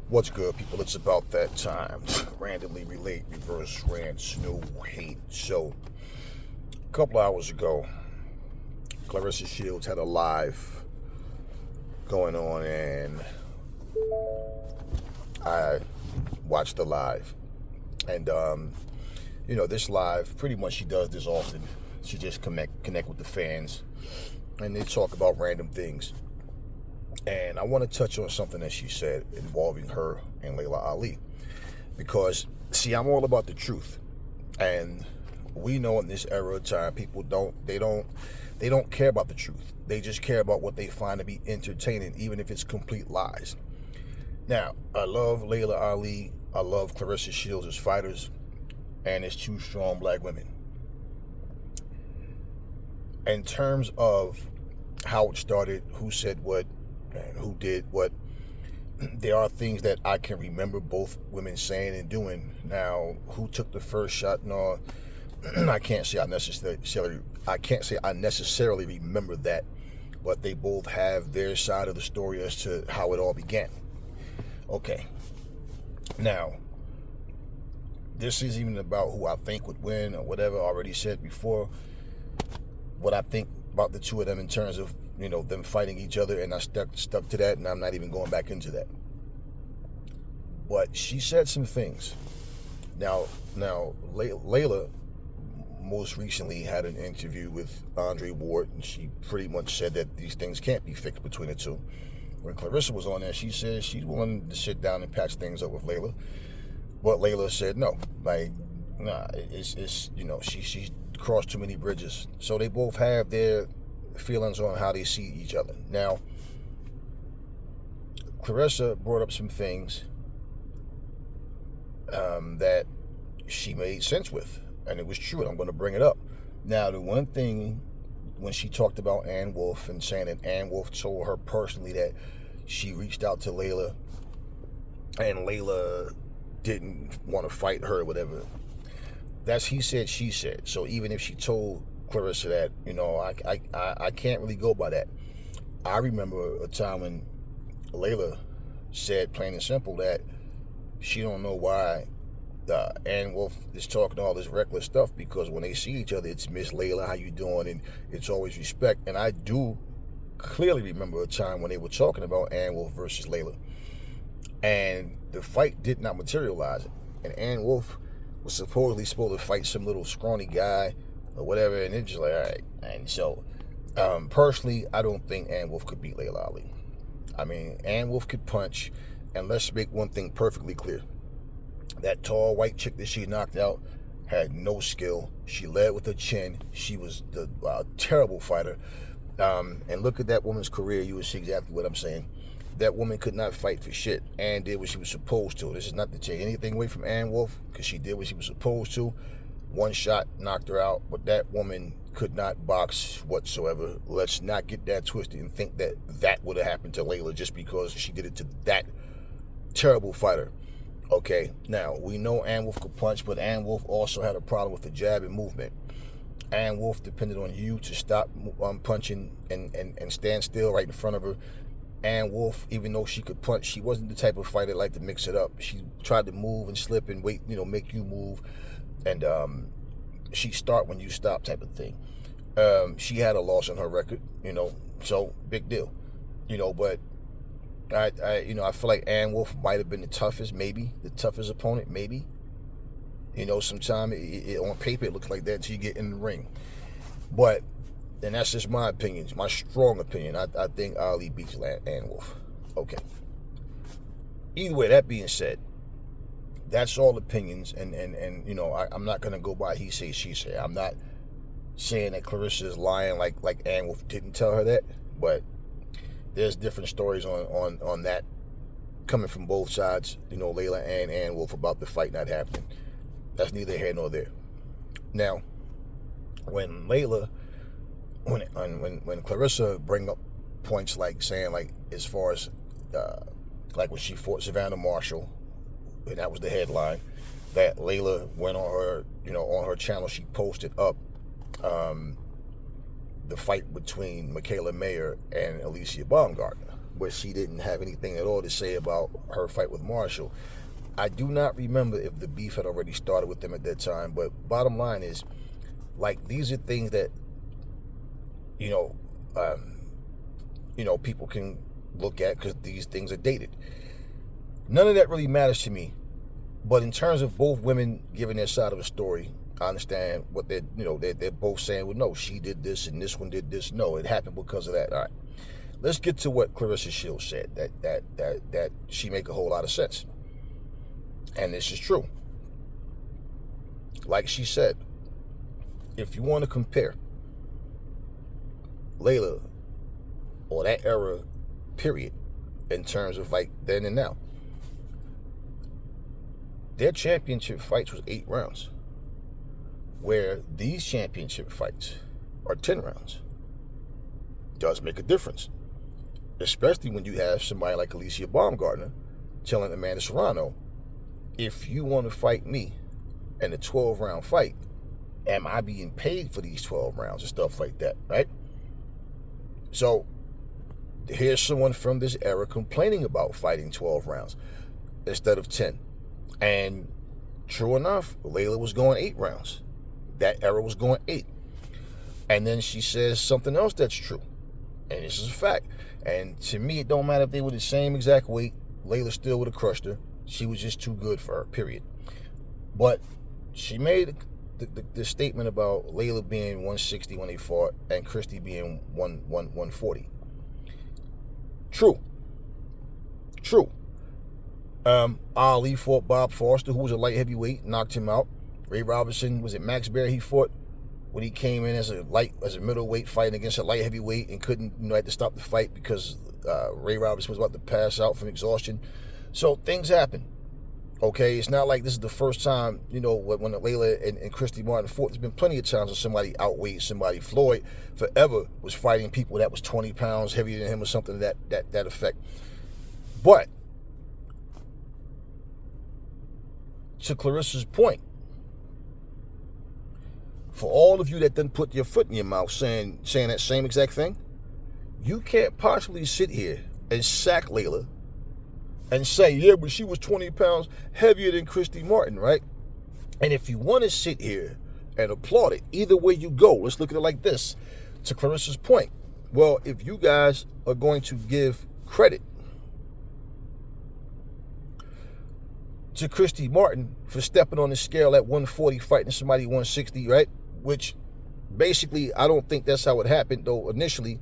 What's good, people? It's about that time. Randomly relate, reverse rants, no hate. So, a couple hours ago, Claressa Shields had a live going on, and I watched the live. And, this live, pretty much she does this often. She just connect with the fans, and they talk about random things. And I want to touch on something that she said involving her and Laila Ali. Because, see, I'm all about the truth. And we know in this era of time, people don't care about the truth. They just care about what they find to be entertaining, even if it's complete lies. Now, I love Laila Ali. I love Claressa Shields as fighters. And as two strong black women. In terms of how it started, who said what, and who did what, there are things that I can remember both women saying and doing. Now, who took the first shot? No, I can't say I necessarily remember that, but they both have their side of the story as to how it all began. Okay. Now, this isn't even about who I think would win or whatever. I already said before what I think about the two of them in terms of, them fighting each other, and I stuck to that, and I'm not even going back into that. But she said some things. Now, Layla most recently had an interview with Andre Ward, and she pretty much said that these things can't be fixed between the two. When Claressa was on there, she said she's willing to sit down and patch things up with Layla. But Layla said no. Like, nah, she's crossed too many bridges. So they both have their feelings on how they see each other. Now, Claressa brought up some things that she made sense with, and it was true, and I'm going to bring it up. Now, the one thing, when she talked about Ann Wolfe and saying that Ann Wolfe told her personally that she reached out to Layla, and Layla didn't want to fight her or whatever, that's he said, she said. So even if she told Claressa that, I can't really go by that. I remember a time when Layla said plain and simple that she don't know why Ann Wolfe is talking all this reckless stuff, because when they see each other, it's Miss Layla, how you doing, and it's always respect. And I do clearly remember a time when they were talking about Ann Wolfe versus Layla, and the fight did not materialize, and Ann Wolfe was supposed to fight some little scrawny guy or whatever, and it's just like, all right. And so, personally, I don't think Ann Wolfe could beat Laila Ali. I mean, Ann Wolfe could punch, and let's make one thing perfectly clear. That tall white chick that she knocked out had no skill. She led with her chin. She was the terrible fighter. And look at that woman's career. You will see exactly what I'm saying. That woman could not fight for shit and did what she was supposed to. This is not to take anything away from Ann Wolfe, because she did what she was supposed to. One shot knocked her out, but that woman could not box whatsoever. Let's not get that twisted and think that that would have happened to Layla just because she did it to that terrible fighter. Okay, now, we know Ann Wolfe could punch, but Ann Wolfe also had a problem with the jab and movement. Ann Wolfe depended on you to stop punching and stand still right in front of her. Ann Wolfe, even though she could punch, she wasn't the type of fighter that liked to mix it up. She tried to move and slip and wait, make you move. And she start when you stop type of thing. She had a loss on her record, so big deal. But I feel like Ann Wolfe might have been the toughest opponent, maybe. Sometimes on paper it looks like that until you get in the ring. But, and that's just my opinion, my strong opinion. I think Ali beats Ann Wolfe. Okay. Either way, that being said, that's all opinions, and I'm not going to go by he say, she say. I'm not saying that Claressa is lying like Ann Wolfe didn't tell her that, but there's different stories on that coming from both sides, Layla and Ann Wolfe, about the fight not happening. That's neither here nor there. Now, when Claressa bring up points like saying, like, as far as like when she fought Savannah Marshall, and that was the headline, that Layla went on her channel, she posted up the fight between Michaela Mayer and Alicia Baumgartner. where she didn't have anything at all to say about her fight with Marshall. I do not remember if the beef had already started with them at that time, but bottom line is, like, these are things that, you know, people can look at because these things are dated. None of that really matters to me. But in terms of both women giving their side of the story, I understand what they're both saying. Well, no, she did this and this one did this. No, it happened because of that. All right. Let's get to what Claressa Shields said. That she make a whole lot of sense. And this is true. Like she said, if you want to compare Laila or that era, period, in terms of like then and now, their championship fights was 8 rounds, where these championship fights are 10 rounds. Does make a difference, especially when you have somebody like Alycia Baumgardner telling Amanda Serrano, if you want to fight me in a 12-round fight, am I being paid for these 12 rounds and stuff like that, right? So here's someone from this era complaining about fighting 12 rounds instead of 10. And true enough, Laila was going 8 rounds. That era was going 8. And then she says something else that's true. And this is a fact. And to me, it don't matter if they were the same exact weight. Laila still would have crushed her. She was just too good for her, period. But she made the statement about Laila being 160 when they fought and Christy being 140. True. Ali fought Bob Foster, who was a light heavyweight, knocked him out. Ray Robinson, was it Max Baer he fought when he came in as a middleweight fighting against a light heavyweight and couldn't, had to stop the fight because Ray Robinson was about to pass out from exhaustion. So things happen. Okay, it's not like this is the first time, when Laila and Christy Martin fought. There's been plenty of times when somebody outweighed somebody. Floyd forever was fighting people that was 20 pounds heavier than him or something to that effect. But to Claressa's point, for all of you that then put your foot in your mouth saying that same exact thing, you can't possibly sit here and sack Laila and say, yeah, but she was 20 pounds heavier than Christy Martin, right? And if you want to sit here and applaud it, either way you go, let's look at it like this. To Claressa's point, well, if you guys are going to give credit to Christy Martin for stepping on the scale at 140 fighting somebody 160, right? Which basically, I don't think that's how it happened, though initially.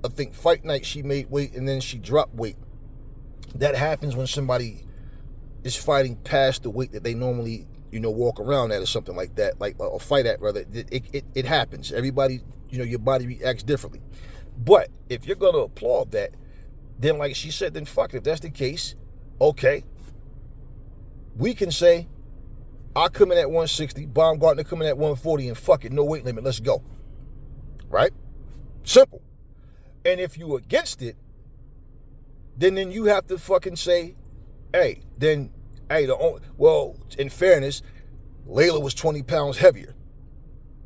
I think fight night she made weight and then she dropped weight. That happens when somebody is fighting past the weight that they normally, walk around at or something like that, or fight at, rather. It happens. Everybody, your body reacts differently. But if you're going to applaud that, then like she said, then fuck it. If that's the case, okay. We can say, I come in at 160, Baumgartner coming at 140, and fuck it, no weight limit, let's go. Right? Simple. And if you're against it, then you have to fucking say, in fairness, Laila was 20 pounds heavier.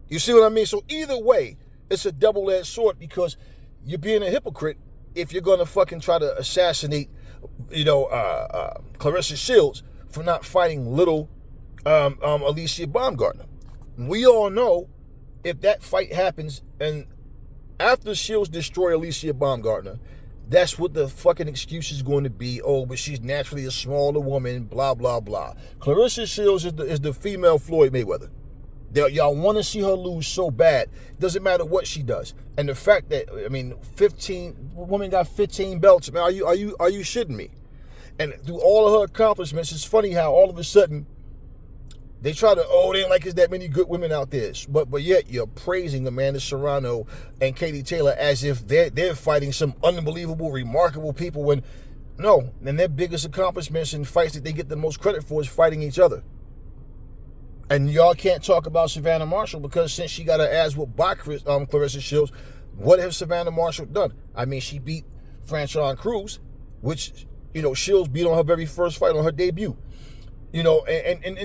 You see what I mean? So either way, it's a double-edged sword because you're being a hypocrite if you're going to fucking try to assassinate, Claressa Shields for not fighting little Alycia Baumgardner. We all know if that fight happens and after Shields destroy Alycia Baumgardner, that's what the fucking excuse is going to be. Oh, but she's naturally a smaller woman, blah, blah, blah. Claressa Shields is the female Floyd Mayweather. Y'all want to see her lose so bad. Doesn't matter what she does. And the fact that, 15 women got 15 belts. Man, are you shitting me? And through all of her accomplishments, it's funny how all of a sudden they try to, they ain't like there's that many good women out there. But yet you're praising Amanda Serrano and Katie Taylor as if they're fighting some unbelievable, remarkable people when, no. And their biggest accomplishments and fights that they get the most credit for is fighting each other. And y'all can't talk about Savannah Marshall because since she got her ass whooped by Claressa Shields, what has Savannah Marshall done? She beat Franchon Cruz, which, Shields beat on her very first fight on her debut. And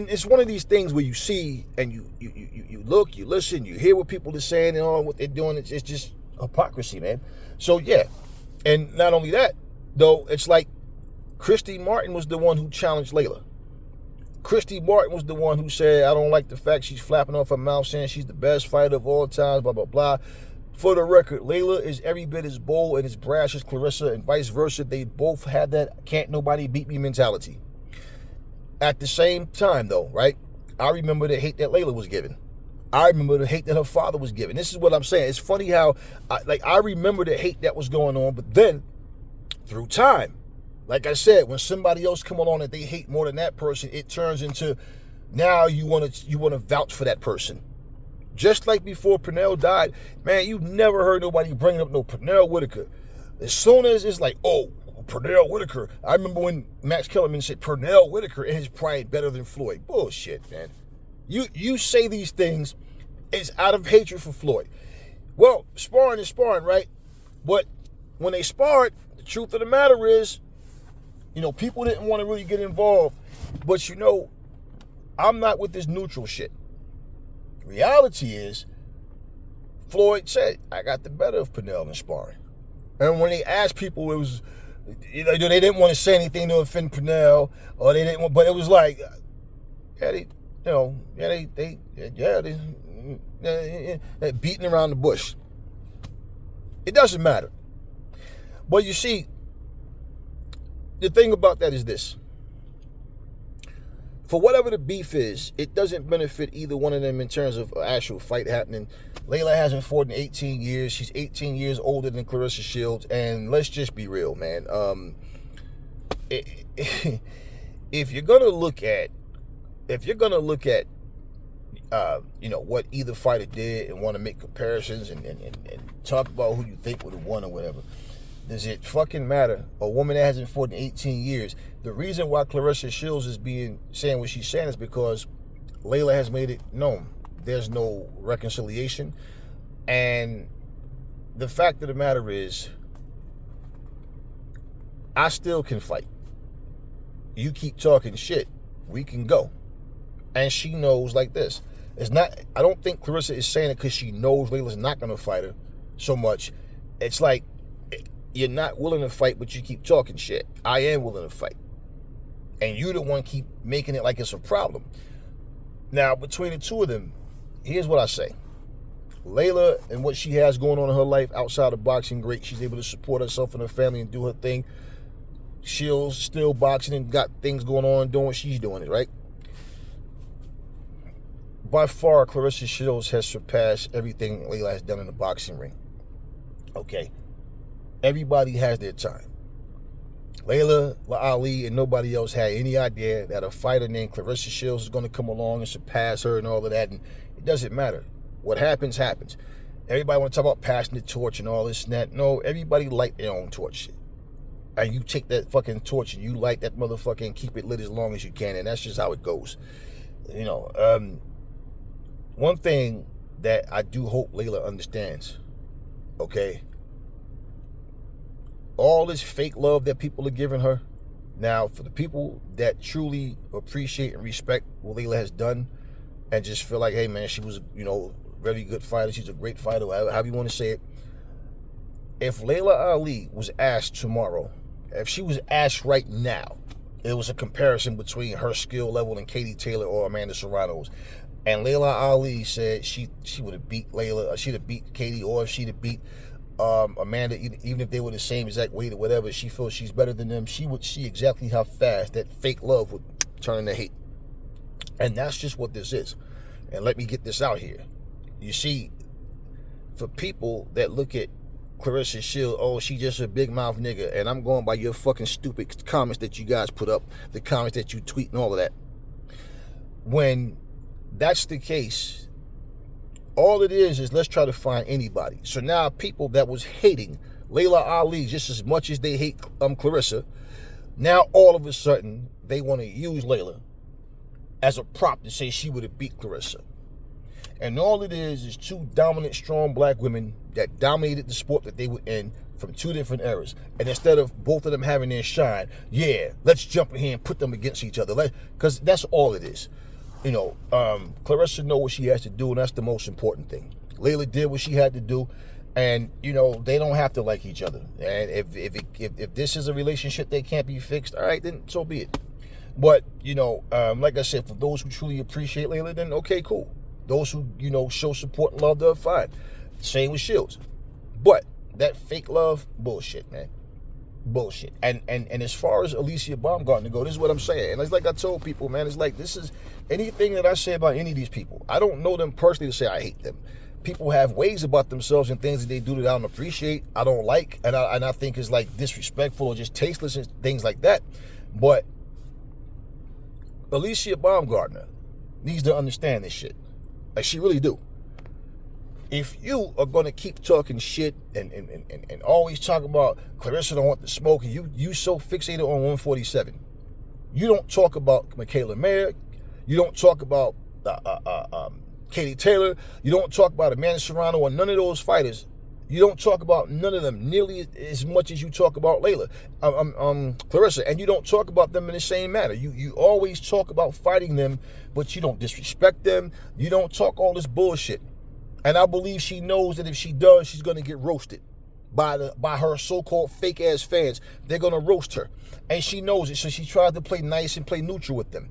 it's one of these things where you see and you look, you listen, you hear what people are saying and all what they're doing. It's just hypocrisy, man. So yeah, And not only that, though, it's like Christy Martin was the one who challenged Laila. Christy Martin was the one who said, I don't like the fact she's flapping off her mouth saying she's the best fighter of all time, blah, blah, blah. For the record, Laila is every bit as bold and as brash as Claressa, and vice versa. They both had that can't nobody beat me mentality. At the same time, though, right, I remember the hate that Laila was given. I remember the hate that her father was given. This is what I'm saying. It's funny how, I remember the hate that was going on, but then, through time, like I said, when somebody else come along and they hate more than that person, it turns into, now you want to vouch for that person. Just like before Pernell died, man, you never heard nobody bringing up no Pernell Whitaker. As soon as it's like, oh, Pernell Whitaker. I remember when Max Kellerman said Pernell Whitaker and his pride better than Floyd. Bullshit, man. You say these things, it's out of hatred for Floyd. Well, sparring is sparring, right? But when they sparred, the truth of the matter is, people didn't want to really get involved. But I'm not with this neutral shit. Reality is, Floyd said, I got the better of Pernell in sparring. And when they asked people, it was, they didn't want to say anything to offend Pernell, or they didn't want, but it was like, they beating around the bush. It doesn't matter. But you see, the thing about that is this. For whatever the beef is, it doesn't benefit either one of them in terms of an actual fight happening. Laila hasn't fought in 18 years. She's 18 years older than Claressa Shields. And let's just be real, man. If you're gonna look at what either fighter did and want to make comparisons and talk about who you think would have won or whatever, does it fucking matter? A woman that hasn't fought in 18 years. The reason why Claressa Shields is saying what she's saying is because Laila has made it known there's no reconciliation. And the fact of the matter is, I still can fight. You keep talking shit, we can go. And she knows like this. I don't think Claressa is saying it because she knows Laila's not going to fight her so much. It's like, you're not willing to fight, but you keep talking shit. I am willing to fight. And you the one keep making it like it's a problem. Now, between the two of them, here's what I say. Laila and what she has going on in her life outside of boxing, great. She's able to support herself and her family and do her thing. Shields still boxing and got things going on, doing what she's doing, right? By far, Claressa Shields has surpassed everything Laila has done in the boxing ring. Okay? Everybody has their time. Laila Ali and nobody else had any idea that a fighter named Claressa Shields is going to come along and surpass her and all of that, and it doesn't matter. What happens, happens. Everybody want to talk about passing the torch and all this and that. No, everybody light their own torch. And you take that fucking torch and you light that motherfucker and keep it lit as long as you can, and that's just how it goes. One thing that I do hope Laila understands, okay? All this fake love that people are giving her. Now, for the people that truly appreciate and respect what Laila has done and just feel like, hey, man, she was, a very good fighter. She's a great fighter, however you want to say it. If Laila Ali was asked tomorrow, if she was asked right now, it was a comparison between her skill level and Katie Taylor or Amanda Serrano's, and Laila Ali said she would have beat Laila, she'd have beat Katie, or if she'd have beat Amanda, even if they were the same exact weight or whatever, she feels she's better than them, she would see exactly how fast that fake love would turn into hate. And that's just what this is. And let me get this out here. You see, for people that look at Claressa Shields, oh, she just a big mouth nigga, and I'm going by your fucking stupid comments that you guys put up, the comments that you tweet and all of that. When that's the case, all it is let's try to find anybody. So now people that was hating Laila Ali just as much as they hate Claressa, now all of a sudden they want to use Laila as a prop to say she would have beat Claressa. And all it is two dominant, strong black women that dominated the sport that they were in from two different eras. And instead of both of them having their shine, yeah, let's jump in here and put them against each other. Because that's all it is. Claressa know what she has to do, and that's the most important thing. Laila did what she had to do, And, you know, they don't have to like each other. And if this is a relationship that can't be fixed, all right, then so be it. But, you know, like I said, for those who truly appreciate Laila, then okay, cool. Those who, you know, show support and love, they're fine. Same with Shields. But that fake love, bullshit, man. Bullshit. And as far as Alicia Baumgartner go, this is what I'm saying. And it's like I told people, man, it's like this is anything that I say about any of these people. I don't know them personally to say I hate them. People have ways about themselves and things that they do that I don't appreciate, I don't like, and I think is like disrespectful or just tasteless and things like that. But Alicia Baumgartner needs to understand this shit. Like, she really do. If you are going to keep talking shit and always talk about Claressa don't want the smoke, and you so fixated on 147, you don't talk about Michaela Mayer, you don't talk about Katie Taylor, you don't talk about Amanda Serrano or none of those fighters. You don't talk about none of them nearly as much as you talk about Laila, Claressa, and you don't talk about them in the same manner. You always talk about fighting them, but you don't disrespect them. You don't talk all this bullshit. And I believe she knows that if she does, she's going to get roasted by her so-called fake-ass fans. They're going to roast her. And she knows it, so she tries to play nice and play neutral with them.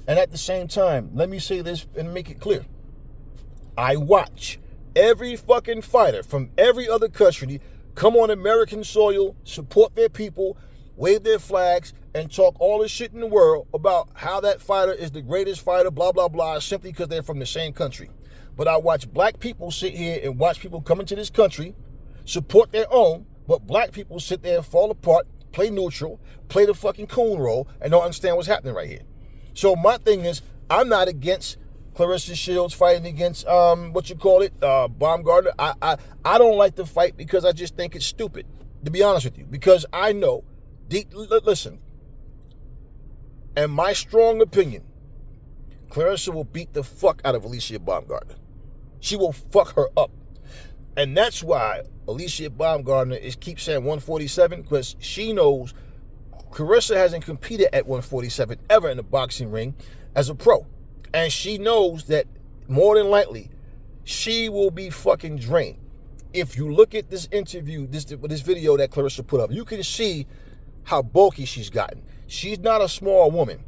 And at the same time, let me say this and make it clear. I watch every fucking fighter from every other country come on American soil, support their people, wave their flags, and talk all this shit in the world about how that fighter is the greatest fighter, blah, blah, blah, simply because they're from the same country. But I watch black people sit here and watch people come into this country, support their own, but black people sit there and fall apart, play neutral, play the fucking coon role, and don't understand what's happening right here. So my thing is, I'm not against Claressa Shields fighting against, Baumgartner. I don't like the fight because I just think it's stupid, to be honest with you. Because I know, listen, in my strong opinion, Claressa will beat the fuck out of Alicia Baumgartner. She will fuck her up. And that's why Alicia Baumgartner keeps saying 147, because she knows Claressa hasn't competed at 147 ever in the boxing ring as a pro. And she knows that more than likely she will be fucking drained. If you look at this interview, this video that Claressa put up, you can see how bulky she's gotten. She's not a small woman.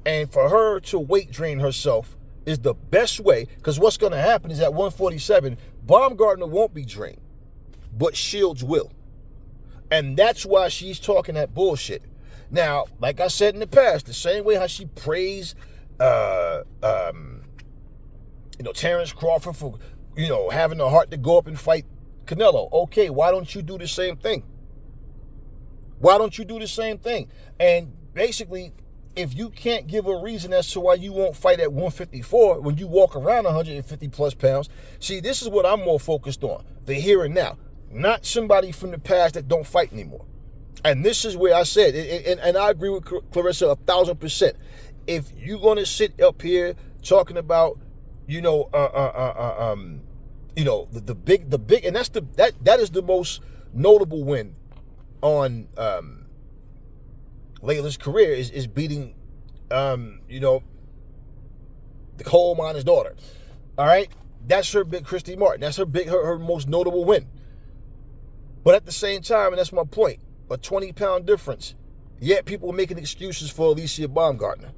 And for her to weight drain herself is the best way, because what's going to happen is at 147, Baumgartner won't be drained, but Shields will. And that's why she's talking that bullshit. Now, like I said in the past, the same way how she praised, Terrence Crawford for, having the heart to go up and fight Canelo. Okay, why don't you do the same thing? Why don't you do the same thing? And basically, if you can't give a reason as to why you won't fight at 154 when you walk around 150 plus pounds, see, this is what I'm more focused on, the here and now, not somebody from the past that don't fight anymore. And this is where I said, and I agree with Claressa 1,000%. If you're going to sit up here talking about, the big, and that is the most notable win on Laila's career is beating, the coal miner's daughter. All right, that's her big Christy Martin. That's her most notable win. But at the same time, and that's my point, a 20-pound difference. Yet people are making excuses for Alicia Baumgartner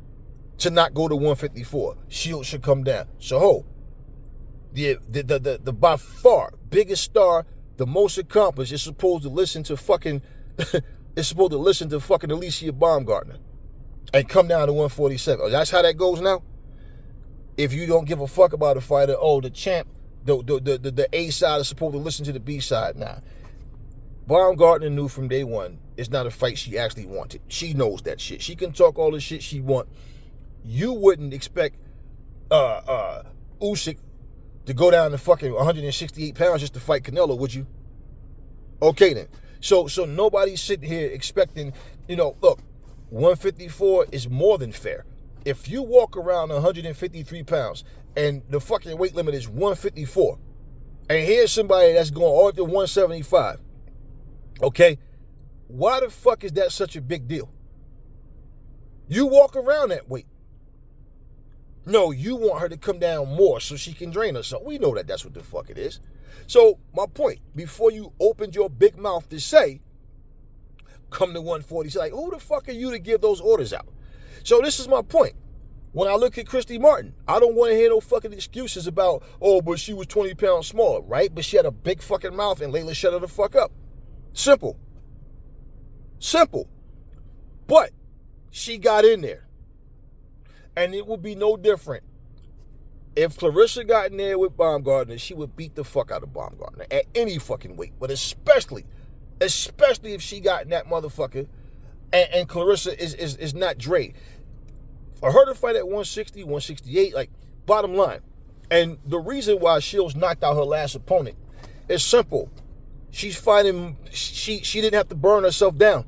to not go to 154. Shields should come down. So, the by far biggest star, the most accomplished, is supposed to listen to fucking Alicia Baumgartner and come down to 147. That's how that goes now. If you don't give a fuck about a fighter, the champ, the A side is supposed to listen to the B side. Nah. Baumgartner knew from day one it's not a fight she actually wanted. She knows that shit. She can talk all the shit she want. You wouldn't expect Usyk to go down to fucking 168 pounds just to fight Canelo, would you? Okay then. So nobody's sitting here expecting, look, 154 is more than fair. If you walk around 153 pounds and the fucking weight limit is 154, and here's somebody that's going all the way to 175, okay, why the fuck is that such a big deal? You walk around that weight. No, you want her to come down more so she can drain herself. We know that that's what the fuck it is. So my point, before you opened your big mouth to say, come to 140, she's like, who the fuck are you to give those orders out? So this is my point. When I look at Christy Martin, I don't want to hear no fucking excuses about, oh, but she was 20 pounds smaller, right? But she had a big fucking mouth and Laila shut her the fuck up. Simple. Simple. But she got in there. And it would be no different. If Claressa got in there with Baumgartner, she would beat the fuck out of Baumgartner at any fucking weight. But especially if she got in that motherfucker and Claressa is not Dre. For her to fight at 160, 168, like, bottom line. And the reason why Shields knocked out her last opponent is simple. She's fighting, she didn't have to burn herself down.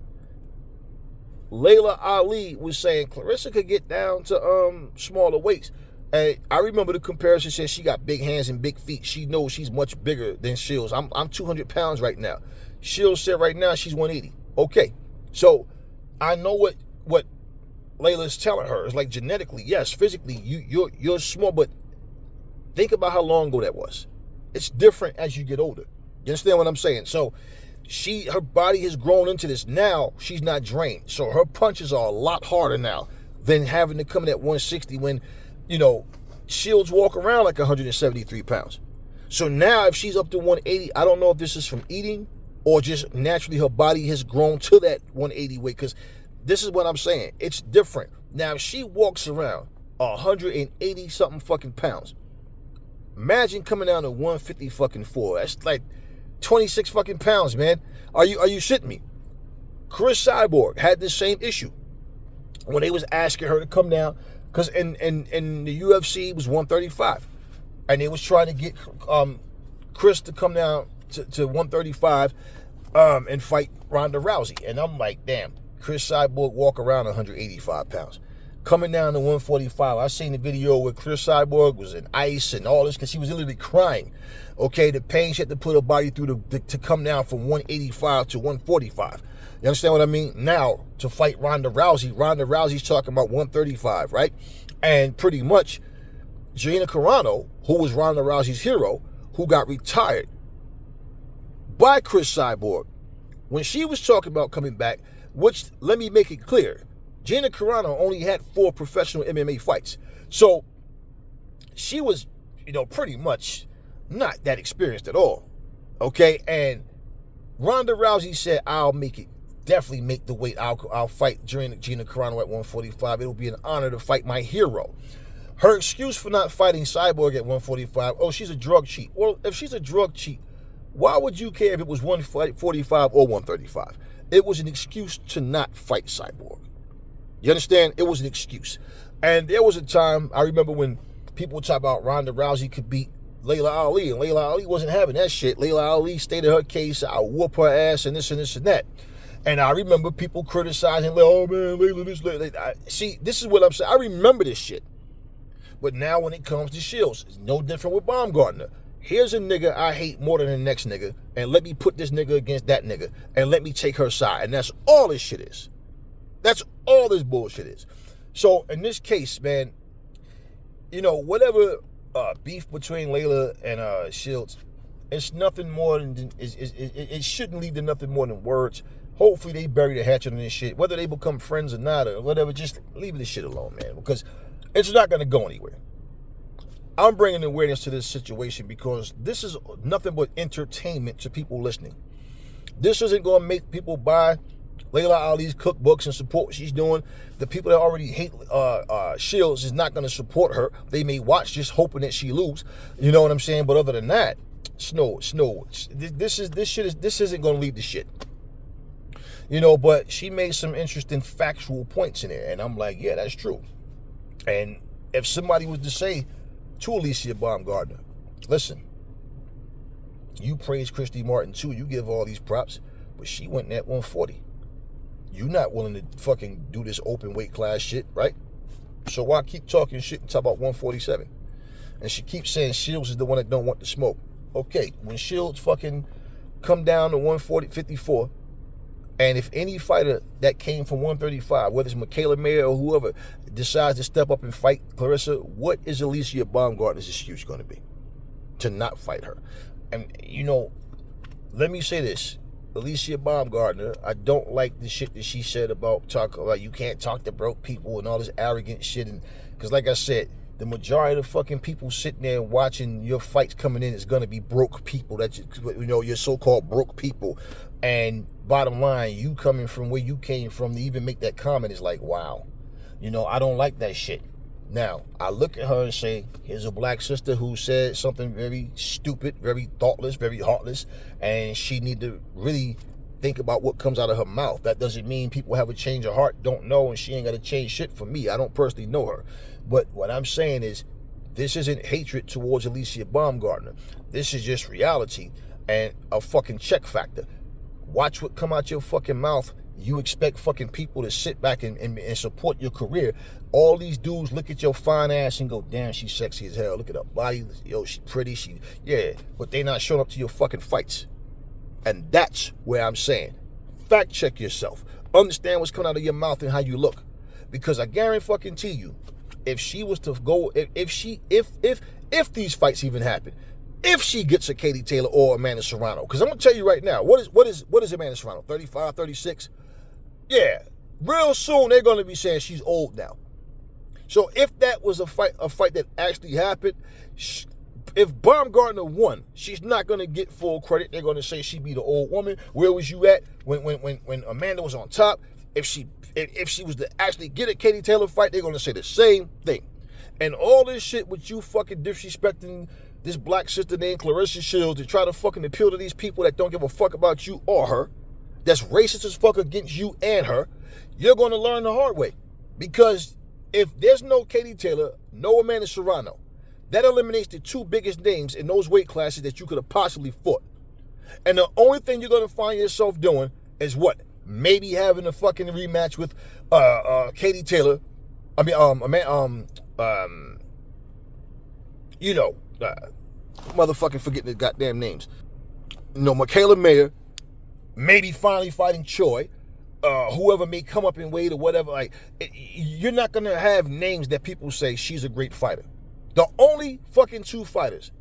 Laila Ali was saying Claressa could get down to smaller weights. And I remember the comparison said she got big hands and big feet. She knows she's much bigger than Shields. I'm 200 pounds right now. Shields said right now she's 180. Okay. So I know what Laila's telling her. It's like genetically, yes, physically, you're small, but think about how long ago that was. It's different as you get older. You understand what I'm saying? So her body has grown into this. Now she's not drained. So her punches are a lot harder now than having to come in at 160 when, Shields walk around like 173 pounds. So now if she's up to 180, I don't know if this is from eating or just naturally her body has grown to that 180 weight, because this is what I'm saying. It's different. Now if she walks around 180 something fucking pounds, imagine coming down to 150 fucking 4. That's like 26 fucking pounds, man. Are you shitting me? Chris Cyborg had this same issue when they was asking her to come down, because in the UFC it was 135, and they was trying to get Chris to come down to 135 and fight Ronda Rousey, and I'm like, damn, Chris Cyborg walk around 185 pounds. Coming down to 145, I seen the video where Chris Cyborg was in ice and all this because she was literally crying. Okay, the pain she had to put her body through to come down from 185 to 145. You understand what I mean? Now, to fight Ronda Rousey's talking about 135, right? And pretty much, Gina Carano, who was Ronda Rousey's hero, who got retired by Chris Cyborg, when she was talking about coming back, which, let me make it clear, Gina Carano only had 4 professional MMA fights. So she was, pretty much not that experienced at all. Okay? And Ronda Rousey said, I'll make it. Definitely make the weight. I'll fight Gina Carano at 145. It'll be an honor to fight my hero. Her excuse for not fighting Cyborg at 145, oh, she's a drug cheat. Well, if she's a drug cheat, why would you care if it was 145 or 135? It was an excuse to not fight Cyborg. You understand? It was an excuse. And there was a time, I remember when people would talk about Ronda Rousey could beat Laila Ali, and Laila Ali wasn't having that shit. Laila Ali stated her case, I'll whoop her ass and this and this and that. And I remember people criticizing, oh man, Laila this, Laila. See, this is what I'm saying. I remember this shit. But now when it comes to Shields, it's no different with Baumgartner. Here's a nigga I hate more than the next nigga, and let me put this nigga against that nigga, and let me take her side. And that's all this shit is. That's all this bullshit is. So in this case, man, whatever beef between Laila and Shields, it's nothing more than it shouldn't lead to nothing more than words. Hopefully they bury the hatchet on this shit. Whether they become friends or not or whatever, just leave this shit alone, man, because it's not going to go anywhere. I'm bringing awareness to this situation because this is nothing but entertainment to people listening. This isn't going to make people buy Laila Ali's cookbooks and support what she's doing. The people that already hate Shields is not going to support her. They may watch just hoping that she lose. You know what I'm saying? But other than that, this isn't going to lead to shit. But she made some interesting factual points in there, and I'm like, yeah, that's true. And if somebody was to say to Alicia Baumgartner, listen, you praise Christy Martin too, you give all these props, but she went in at 140. You're not willing to fucking do this open weight class shit, right? So why keep talking shit and talk about 147? And she keeps saying Shields is the one that don't want the smoke. Okay, when Shields fucking come down to 140, 54, And if any fighter that came from 135, whether it's Michaela Mayer or whoever, decides to step up and fight Claressa, what is Alicia Baumgartner's excuse going to be to not fight her? And, you know, let me say this. Alicia Baumgartner, I don't like the shit that she said about you can't talk to broke people and all this arrogant shit. And because, like I said, the majority of the fucking people sitting there watching your fights coming in is going to be broke people. That's, you know, your so-called broke people. And bottom line, you coming from where you came from to even make that comment is like, wow. You know, I don't like that shit. Now, I look at her and say, here's a black sister who said something very stupid, very thoughtless, very heartless, and she need to really think about what comes out of her mouth. That doesn't mean people have a change of heart, don't know, and she ain't got to change shit for me. I don't personally know her. But what I'm saying is, this isn't hatred towards Alicia Baumgartner. This is just reality and a fucking check factor. Watch what come out your fucking mouth. You expect fucking people to sit back and support your career. All these dudes look at your fine ass and go, damn, she's sexy as hell. Look at her body. Yo, she's pretty. Yeah. But they not showing up to your fucking fights. And that's where I'm saying, fact check yourself. Understand what's coming out of your mouth and how you look. Because I guarantee you, if she was to go, if these fights even happen, if she gets a Katie Taylor or Amanda Serrano, because I'm gonna tell you right now, what is Amanda Serrano? 35, 36? Yeah, real soon they're gonna be saying she's old now. So if that was a fight that actually happened, if Baumgartner won, she's not gonna get full credit. They're gonna say she be the old woman. Where was you at when Amanda was on top? If she was to actually get a Katie Taylor fight, they're gonna say the same thing. And all this shit with you fucking disrespecting this black sister named Claressa Shields to try to fucking appeal to these people that don't give a fuck about you or her, that's racist as fuck against you and her, you're going to learn the hard way. Because if there's no Katie Taylor, no Amanda Serrano, that eliminates the two biggest names in those weight classes that you could have possibly fought. And the only thing you're going to find yourself doing is what? Maybe having a fucking rematch with Katie Taylor. I mean, motherfucking forgetting the goddamn names. You know, Michaela Mayer, maybe finally fighting Choi, whoever may come up in weight or whatever. Like, you're not gonna have names that people say she's a great fighter. The only fucking two fighters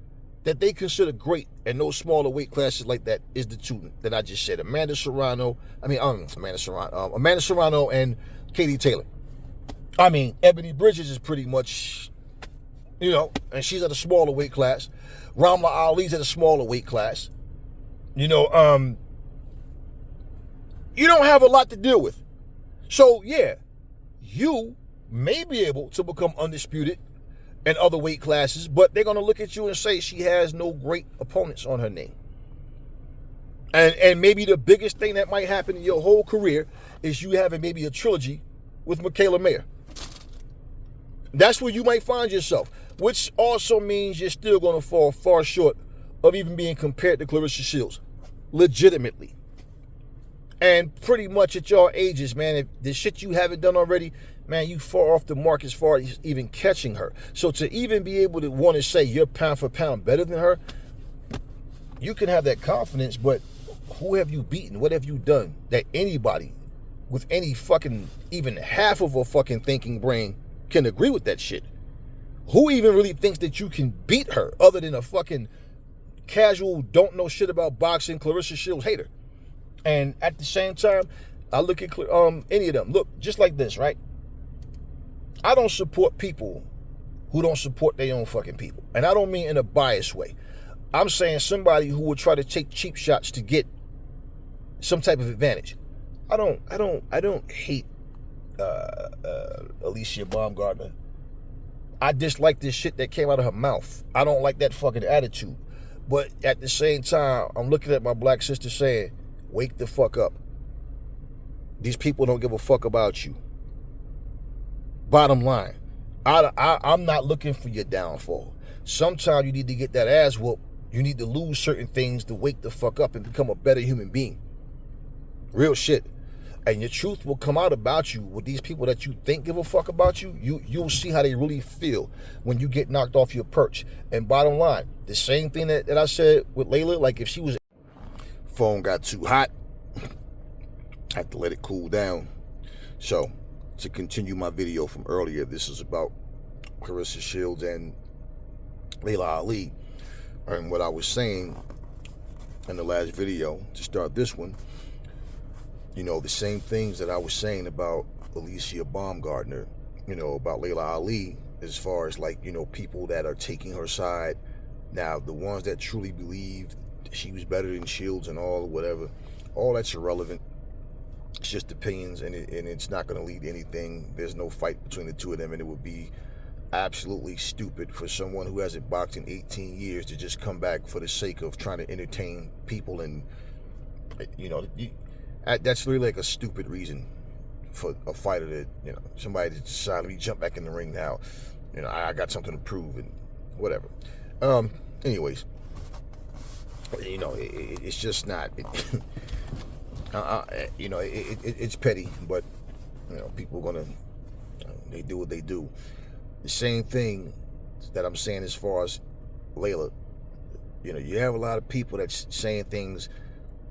that they consider great in those smaller weight classes like that is the two that I just said: Amanda Serrano and Katie Taylor. I mean, Ebony Bridges is pretty much, you know, and she's at a smaller weight class. Ramla Ali's at a smaller weight class. You know, you don't have a lot to deal with. So, yeah, you may be able to become undisputed in other weight classes, but they're going to look at you and say she has no great opponents on her name. And maybe the biggest thing that might happen in your whole career is you having maybe a trilogy with Michaela Mayer. That's where you might find yourself, which also means you're still going to fall far short of even being compared to Claressa Shields, legitimately. And pretty much at your ages, man, if the shit you haven't done already, man, you far off the mark as far as even catching her. So to even be able to want to say you're pound for pound better than her, you can have that confidence, but who have you beaten? What have you done that anybody with any fucking, even half of a fucking thinking brain can agree with that shit? Who even really thinks that you can beat her other than a fucking casual, don't know shit about boxing, Claressa Shields hater? And at the same time, I look at any of them. Look, just like this, right? I don't support people who don't support their own fucking people. And I don't mean in a biased way. I'm saying somebody who would try to take cheap shots to get some type of advantage. I don't hate Alicia Baumgartner. I dislike this shit that came out of her mouth. I don't like that fucking attitude. But at the same time, I'm looking at my black sister saying, wake the fuck up. These people don't give a fuck about you. Bottom line, I'm not looking for your downfall. Sometimes you need to get that ass whooped. You need to lose certain things to wake the fuck up and become a better human being. Real shit. And your truth will come out about you with these people that you think give a fuck about you. You'll see how they really feel when you get knocked off your perch. And bottom line, the same thing that I said with Laila, like if she was... Phone got too hot. I have to let it cool down. So, to continue my video from earlier, this is about Claressa Shields and Laila Ali. And what I was saying in the last video, to start this one, the same things that I was saying about Alicia Baumgardner, about Laila Ali, as far as people that are taking her side. Now, the ones that truly believe she was better than Shields and all that's irrelevant. It's just opinions, and it's not going to lead to anything. There's no fight between the two of them, and it would be absolutely stupid for someone who hasn't boxed in 18 years to just come back for the sake of trying to entertain people. And that's really like a stupid reason for a fighter that somebody to decide, let me jump back in the ring now. I got something to prove and whatever. Anyways, it's just not. It's petty, but people are gonna, they do what they do. The same thing that I'm saying as far as Laila. You have a lot of people that's saying things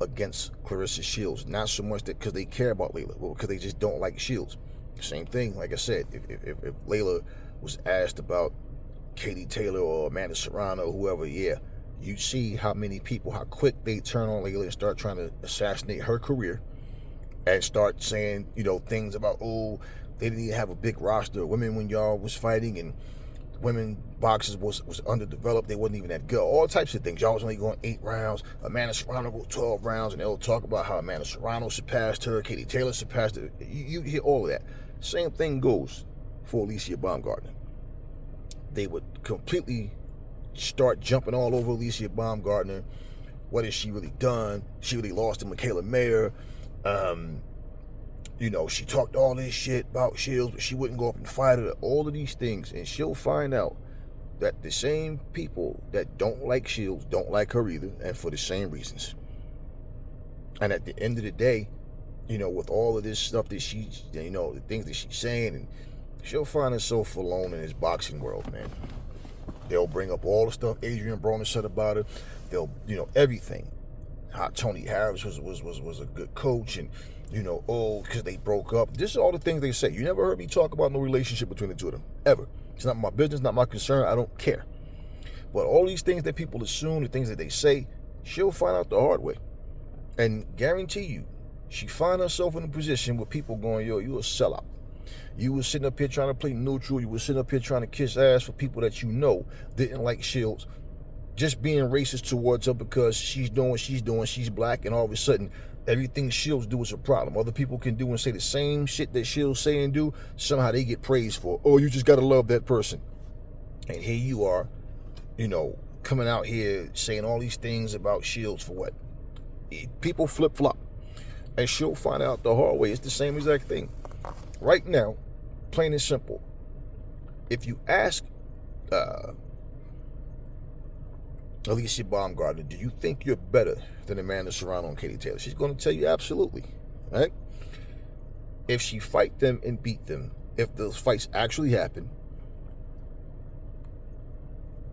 against Claressa Shields, not so much that because they care about Laila, but because they just don't like Shields. Same thing, like I said, if Laila was asked about Katie Taylor or Amanda Serrano, whoever, yeah, you see how many people, how quick they turn on Laila and start trying to assassinate her career and start saying, things about, oh, they didn't even have a big roster of women when y'all was fighting, and women boxers was underdeveloped, they wasn't even that good, all types of things. Y'all was only going 8 rounds, Amanda Serrano go 12 rounds, and they'll talk about how Amanda Serrano surpassed her, Katie Taylor surpassed her. You hear all of that. Same thing goes for Alicia Baumgardner. They would completely start jumping all over Alicia Baumgardner. What has she really done? She really lost to Michaela Mayer. She talked all this shit about Shields, but she wouldn't go up and fight her. All of these things, and she'll find out that the same people that don't like Shields don't like her either, and for the same reasons. And at the end of the day, with all of this stuff that she's, the things that she's saying, and she'll find herself alone in this boxing world, man. They'll bring up all the stuff Adrian Broner said about her. They'll, everything. How Tony Harris was a good coach, and because they broke up. This is all the things they say. You never heard me talk about no relationship between the two of them, ever. It's not my business, not my concern. I don't care. But all these things that people assume, the things that they say, she'll find out the hard way. And guarantee you, she find herself in a position where people going, yo, you a sellout. You was sitting up here trying to play neutral. You was sitting up here trying to kiss ass for people that didn't like Shields. Just being racist towards her because she's doing what she's doing. She's black, and all of a sudden, everything Shields do is a problem. Other people can do and say the same shit that Shields say and do. Somehow they get praised for. Oh, you just got to love that person. And here you are, coming out here saying all these things about Shields for what? People flip-flop. And she'll find out the hard way. It's the same exact thing. Right now, plain and simple, if you ask Alicia Baumgardner, do you think you're better than Amanda Serrano and Katie Taylor? She's going to tell you absolutely, right? If she fight them and beat them, if those fights actually happen,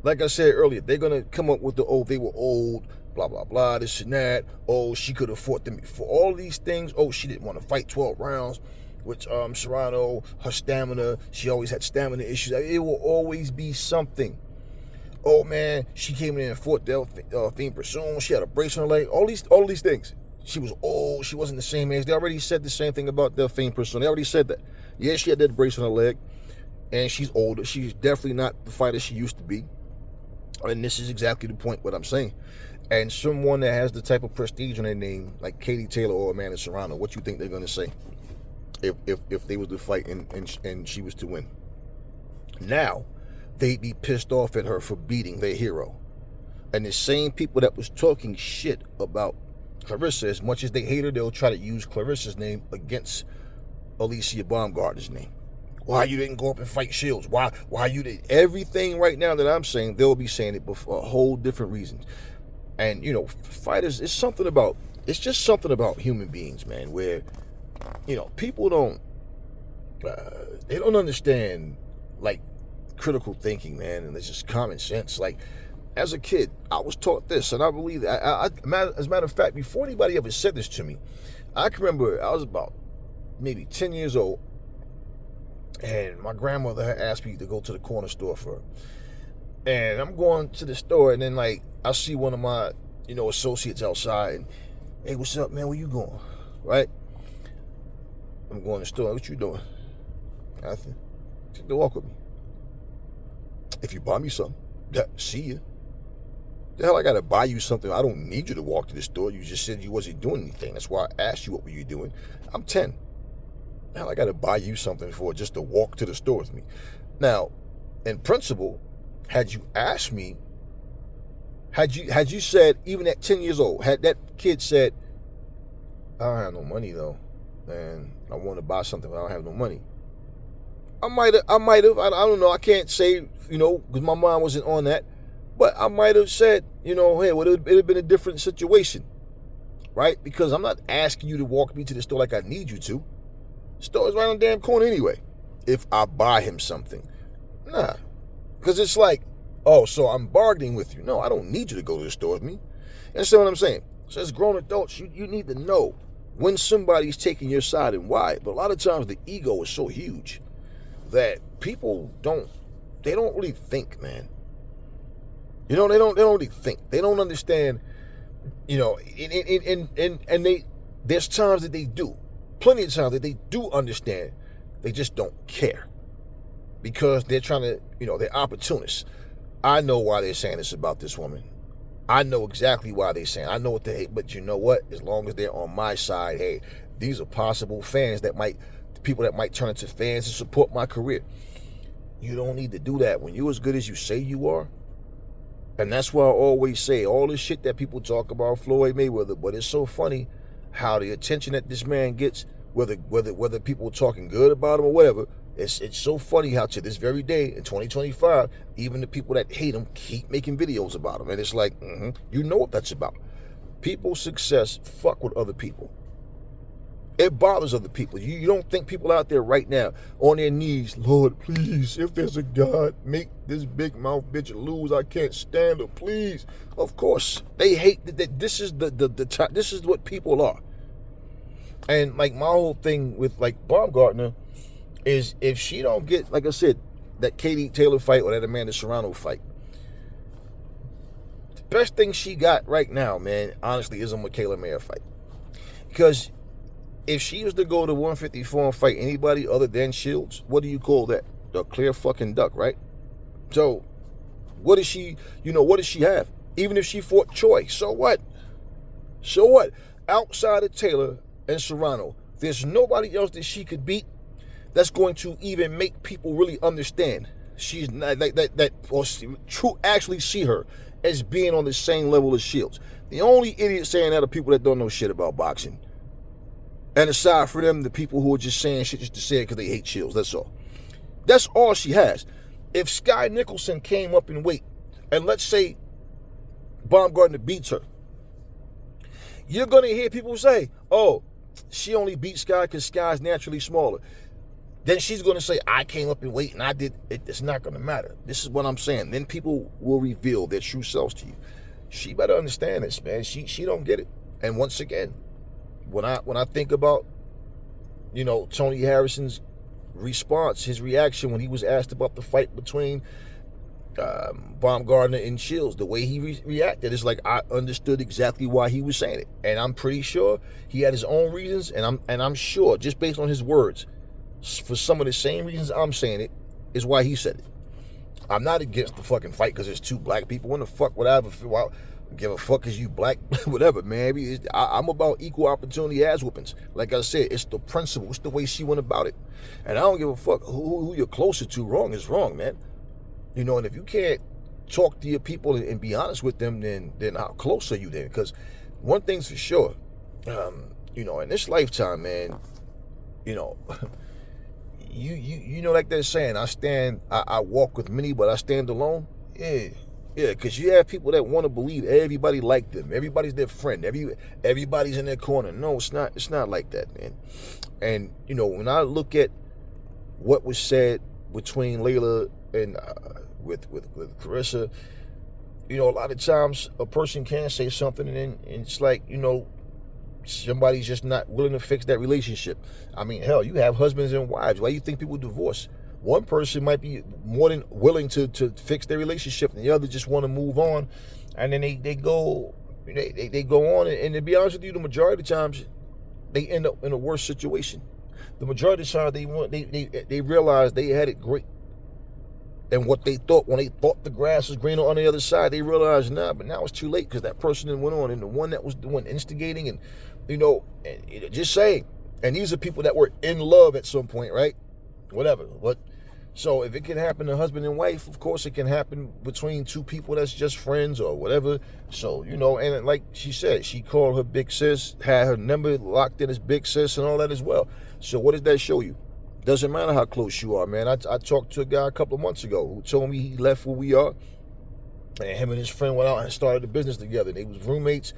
like I said earlier, they're going to come up with they were old, blah, blah, blah, this and that. Oh, she could have fought them for all these things. Oh, she didn't want to fight 12 rounds. Which Serrano, her stamina, she always had stamina issues. It will always be something. Oh man, she came in and fought Delphine Persoon. She had a brace on her leg. All these things. She was old. She wasn't the same age. They already said the same thing about Delphine Persoon. They already said that. Yeah, she had that brace on her leg, and she's older. She's definitely not the fighter she used to be. And this is exactly the point what I'm saying. And someone that has the type of prestige on their name, like Katie Taylor or Amanda Serrano, what you think they're going to say? If they was to fight and she was to win. Now, they'd be pissed off at her for beating their hero. And the same people that was talking shit about Claressa, as much as they hate her, they'll try to use Claressa's name against Alicia Baumgardner's name. Why you didn't go up and fight Shields? Why you did everything right now that I'm saying, they'll be saying it for a whole different reason. And fighters, it's just something about human beings, man, where people don't understand like critical thinking, man, and it's just common sense. Like, as a kid, I was taught this, and I believe that. As a matter of fact, before anybody ever said this to me, I can remember I was about maybe 10 years old, and my grandmother had asked me to go to the corner store for her. And I'm going to the store, and then like I see one of my, associates outside, and hey, what's up, man? Where you going? Right? I'm going to the store. What you doing? Nothing. Take the walk with me. If you buy me something, see ya. The hell I gotta buy you something? I don't need you to walk to the store. You just said you wasn't doing anything. That's why I asked you what were you doing. I'm 10. The hell I gotta buy you something for just to walk to the store with me? Now, in principle, had you asked me, had you said, even at 10 years old, had that kid said, I don't have no money though, and I want to buy something, but I don't have no money, I might have, I don't know, I can't say, because my mind wasn't on that, but I might have said, hey, well, it'd have been a different situation, right? Because I'm not asking you to walk me to the store like I need you to. The store is right on the damn corner anyway. If I buy him something, nah, because it's like, oh, so I'm bargaining with you. No, I don't need you to go to the store with me. Understand what I'm saying? So as grown adults, you need to know when somebody's taking your side and why. But a lot of times the ego is so huge that people don't really think, man. They don't really think. They don't understand, and there's times that they do. Plenty of times that they do understand. They just don't care. Because they're trying to, they're opportunists. I know why they're saying this about this woman. I know exactly why they're saying. I know what they hate, but you know what? As long as they're on my side, hey, these are possible fans people that might turn into fans and support my career. You don't need to do that when you're as good as you say you are. And that's why I always say all this shit that people talk about Floyd Mayweather, but it's so funny how the attention that this man gets, whether people are talking good about him or whatever, it's so funny how to this very day in 2025, even the people that hate him keep making videos about him. And it's like, you know what that's about. People's success fuck with other people. It bothers other people. You don't think people out there right now on their knees, Lord, please, if there's a God, make this big mouth bitch lose. I can't stand her, please. Of course, they hate that. This is this is what people are. And like my whole thing with like Baumgartner is if she don't get, like I said, that Katie Taylor fight or that Amanda Serrano fight, the best thing she got right now, man, honestly, is a Michaela Mayer fight. Because if she was to go to 154 and fight anybody other than Shields, what do you call that? A clear fucking duck, right? So, what does she have? Even if she fought Choi, so what? So what? Outside of Taylor and Serrano, there's nobody else that she could beat that's going to even make people really understand she's not like that or actually see her as being on the same level as Shields. The only idiots saying that are people that don't know shit about boxing. And aside from them, the people who are just saying shit just to say it because they hate Shields. That's all. That's all she has. If Sky Nicholson came up in weight, and let's say Baumgartner beats her, you're going to hear people say, oh, she only beat Sky because Sky's naturally smaller. Then she's going to say, I came up in weight and I did it. It's not going to matter. This is what I'm saying. Then people will reveal their true selves to you. She better understand this, man. She don't get it. And once again, when I think about, Tony Harrison's response, his reaction when he was asked about the fight between Baumgartner and Shields, the way he reacted, it's like I understood exactly why he was saying it. And I'm pretty sure he had his own reasons, and I'm sure, just based on his words, for some of the same reasons I'm saying it, is why he said it. I'm not against the fucking fight because it's two black people. When the fuck would I ever give a fuck as you black? Whatever, man. I'm about equal opportunity ass whoopings. Like I said, it's the principle. It's the way she went about it. And I don't give a fuck who you're closer to. Wrong is wrong, man. And if you can't talk to your people and be honest with them, then how close are you then? Because one thing's for sure, in this lifetime, man, like they're saying, I walk with many, but I stand alone. Yeah, because you have people that want to believe everybody like them, everybody's their friend, everybody's in their corner. No, it's not like that, man. And when I look at what was said between Laila and with Claressa, a lot of times a person can say something and it's like, somebody's just not willing to fix that relationship. I mean, hell, you have husbands and wives. Why do you think people divorce? One person might be more than willing to fix their relationship, and the other just want to move on, and then they go on, and to be honest with you, the majority of the times they end up in a worse situation. The majority of the time they realize they had it great, and what they thought when they thought the grass was greener on the other side, they realized but now it's too late, because that person then went on, and the one that was the one instigating, and just saying, and these are people that were in love at some point, right? Whatever. But so if it can happen to husband and wife, of course it can happen between two people that's just friends or whatever. So, and like she said, she called her big sis, had her number locked in as big sis and all that as well. So what does that show you? Doesn't matter how close you are, man. I talked to a guy a couple of months ago who told me he left where we are, and him and his friend went out and started a business together. They was roommates,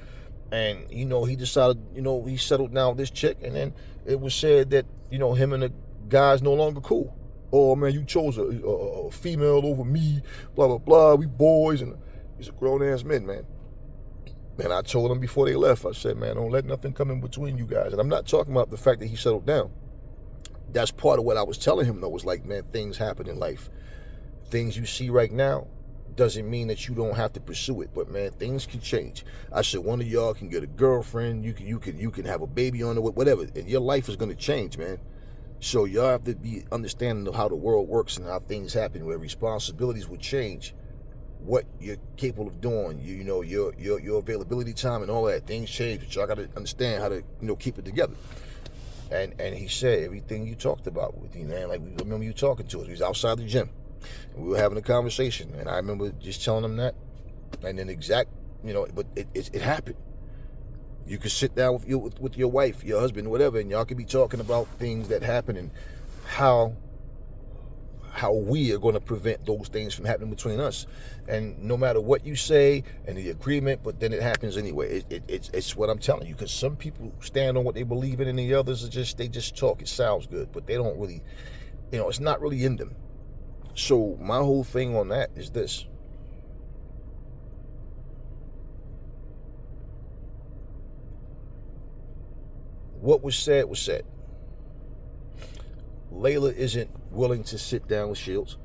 and he decided, he settled down with this chick, and then it was said that him and the guy's no longer cool. Oh man, you chose a female over me, blah blah blah. We boys, and he's a grown ass man, man. And I told him before they left, I said, man, don't let nothing come in between you guys. And I'm not talking about the fact that he settled down. That's part of what I was telling him, though, was like, man, things happen in life. Things you see right now doesn't mean that you don't have to pursue it, but man, things can change. I said, one of y'all can get a girlfriend, you can have a baby on it, whatever, and your life is gonna change, man. So y'all have to be understanding of how the world works and how things happen, where responsibilities will change, what you're capable of doing, your availability time and all that. Things change, but y'all gotta understand how to keep it together. And he said everything you talked about with me, man. Like, we remember you talking to us. He was outside the gym, and we were having a conversation, and I remember just telling him that, and then but it happened. You could sit down with your wife, your husband, whatever, and y'all could be talking about things that happen and how we are going to prevent those things from happening between us. And no matter what you say and the agreement, but then it happens anyway. It's what I'm telling you, because some people stand on what they believe in, and the others they just talk. It sounds good, but they don't really, it's not really in them. So my whole thing on that is this. What was said was said. Layla isn't willing to sit down with Shields.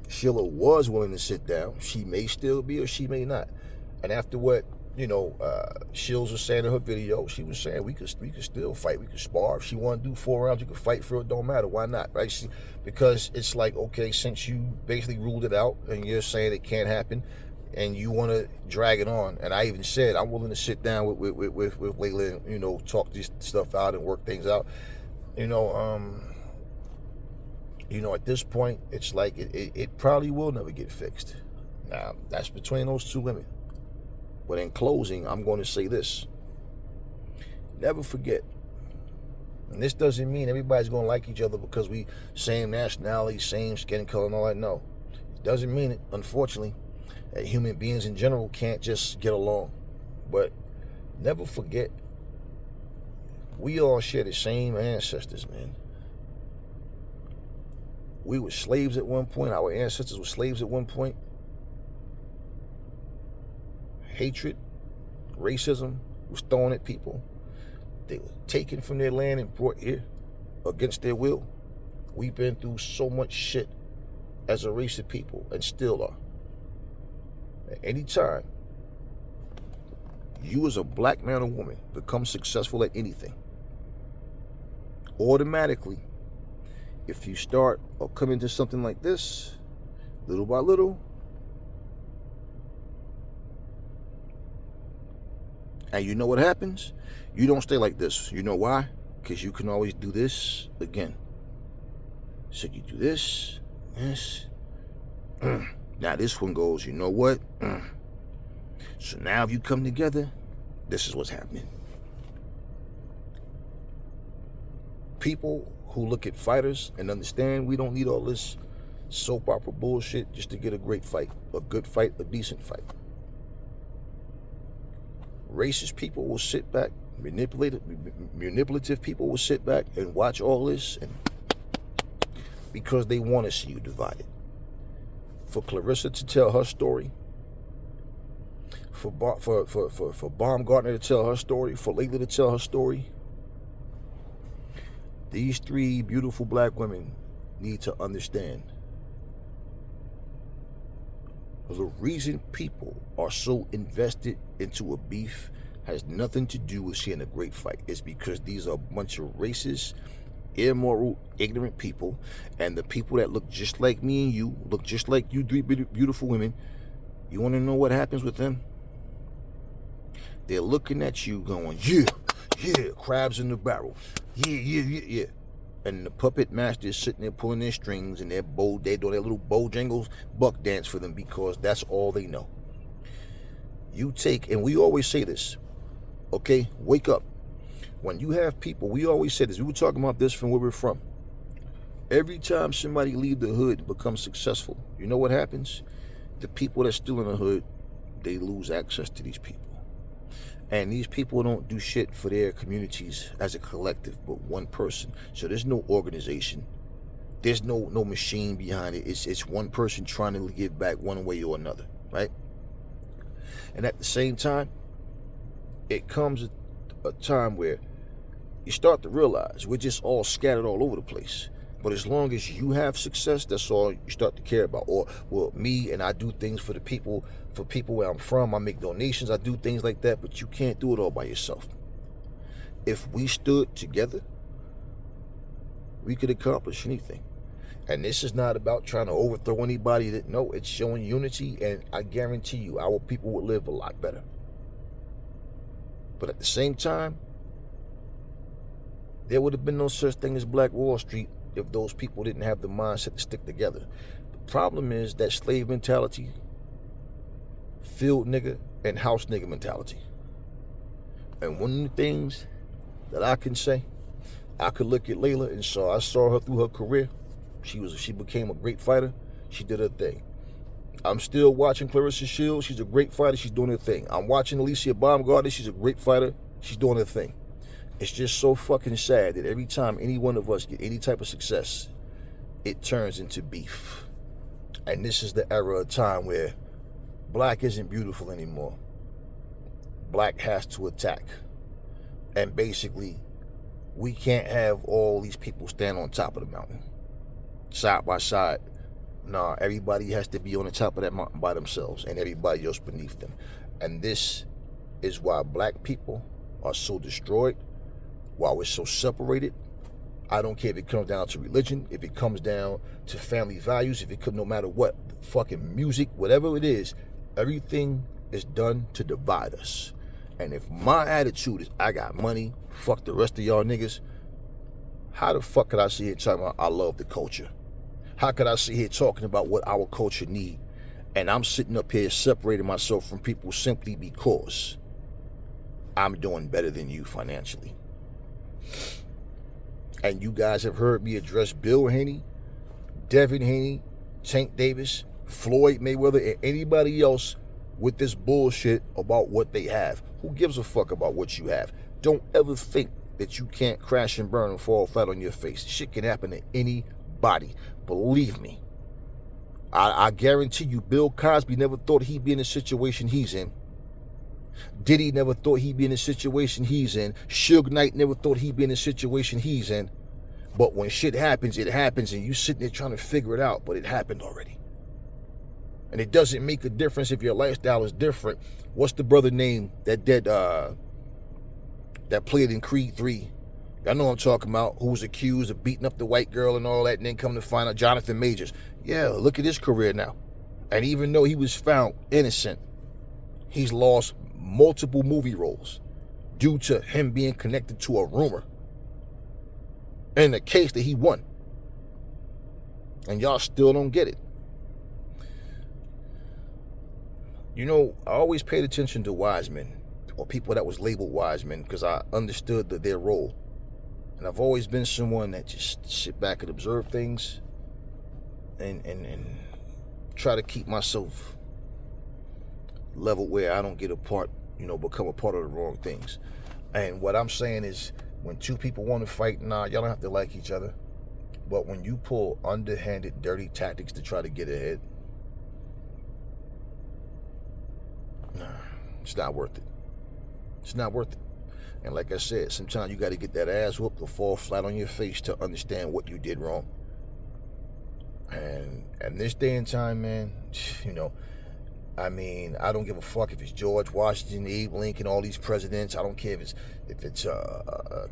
Sheila was willing to sit down. She may still be, or she may not. And after what Shields was saying in her video, she was saying we could still fight. We could spar. If she want to do 4 rounds, you could fight for it. Don't matter. Why not? Right? Because it's like, okay, since you basically ruled it out and you're saying it can't happen, and you want to drag it on, and I even said I'm willing to sit down with Layla and talk this stuff out and work things out. At this point, it's like it probably will never get fixed. Now, that's between those two women. But in closing, I'm going to say this. Never forget. And this doesn't mean everybody's going to like each other because we same nationality, same skin color and all that. No. It doesn't mean it, unfortunately, that human beings in general can't just get along. But never forget, we all share the same ancestors, man. We were slaves at one point. Our ancestors were slaves at one point. Hatred, racism was thrown at people. They were taken from their land and brought here against their will. We've been through so much shit as a race of people, and still are. At any time you as a black man or woman become successful at anything, automatically, if you start or come into something like this, little by little, and you know what happens? You don't stay like this. You know why? Because you can always do this again. So you do this. Now this one goes, you know what? So now if you come together, this is what's happening. People who look at fighters and understand we don't need all this soap opera bullshit just to get a great fight, a good fight, a decent fight. Racist people will sit back, manipulative people will sit back and watch all this, and because they want to see you divided. For Claressa to tell her story For Baumgartner to tell her story, for Laila to tell her story, these three beautiful black women need to understand the reason people are so invested into a beef has nothing to do with seeing a great fight. It's because these are a bunch of racist, immoral, ignorant people, and the people that look just like me and you, look just like you three beautiful women, you want to know what happens with them? They're looking at you going, yeah, yeah, crabs in the barrel, yeah. And the puppet master is sitting there pulling their strings, and they're doing their little Bojangles buck dance for them because that's all they know. You take, and we always say this, okay, wake up. When you have people, we always say this, we were talking about this from where we're from. Every time somebody leave the hood and become successful, you know what happens? The people that's still in the hood, they lose access to these people. And these people don't do shit for their communities as a collective, but one person. So there's no organization. There's no machine behind it. It's one person trying to give back one way or another, right? And at the same time, it comes a time where you start to realize we're just all scattered all over the place. But as long as you have success, that's all you start to care about. Or, well, me, and I do things for the people, for people where I'm from. I make donations, I do things like that, but you can't do it all by yourself. If we stood together, we could accomplish anything. And this is not about trying to overthrow anybody. No, it's showing unity, and I guarantee you, our people would live a lot better. But at the same time, there would have been no such thing as Black Wall Street if those people didn't have the mindset to stick together. The problem is that slave mentality, field nigga, and house nigga mentality. And one of the things that I can say, I could look at Laila and I saw her through her career. She became a great fighter. She did her thing. I'm still watching Claressa Shields. She's a great fighter. She's doing her thing. I'm watching Alicia Baumgartner. She's a great fighter. She's doing her thing. It's just so fucking sad that every time any one of us get any type of success, it turns into beef. And this is the era of time where black isn't beautiful anymore. Black has to attack. And basically, we can't have all these people stand on top of the mountain, side by side. Nah, everybody has to be on the top of that mountain by themselves and everybody else beneath them. And this is why black people are so destroyed, why we're so separated. I don't care if it comes down to religion, if it comes down to family values, if it could, no matter what, fucking music, whatever it is, everything is done to divide us. And if my attitude is I got money, fuck the rest of y'all niggas, how the fuck could I sit here talking about I love the culture? How could I sit here talking about what our culture need? And I'm sitting up here separating myself from people simply because I'm doing better than you financially. And you guys have heard me address Bill Haney, Devin Haney, Tank Davis, Floyd Mayweather, and anybody else with this bullshit about what they have. Who gives a fuck about what you have? Don't ever think that you can't crash and burn and fall flat on your face. Shit can happen to anybody. Believe me. I guarantee you, Bill Cosby never thought he'd be in the situation he's in. Diddy never thought he'd be in the situation he's in. Suge Knight never thought he'd be in the situation he's in. But when shit happens, it happens, and you sitting there trying to figure it out, but it happened already. And it doesn't make a difference if your lifestyle is different. What's the brother name that played in Creed 3? Y'all know what I'm talking about, who was accused of beating up the white girl and all that, and then come to find out, Jonathan Majors. Yeah, look at his career now. And even though he was found innocent, he's lost multiple movie roles due to him being connected to a rumor in a case that he won. And y'all still don't get it. You know, I always paid attention to wise men, or people that was labeled wise men, because I understood their role. And I've always been someone that just sit back and observe things and try to keep myself level where I don't get a part, become a part of the wrong things. And what I'm saying is, when two people want to fight, y'all don't have to like each other. But when you pull underhanded, dirty tactics to try to get ahead, Nah, it's not worth it. It's not worth it. And like I said, sometimes you got to get that ass whooped or fall flat on your face to understand what you did wrong. And this day and time, man, you know, I mean, I don't give a fuck if it's George Washington, Abe Lincoln, all these presidents. I don't care if it's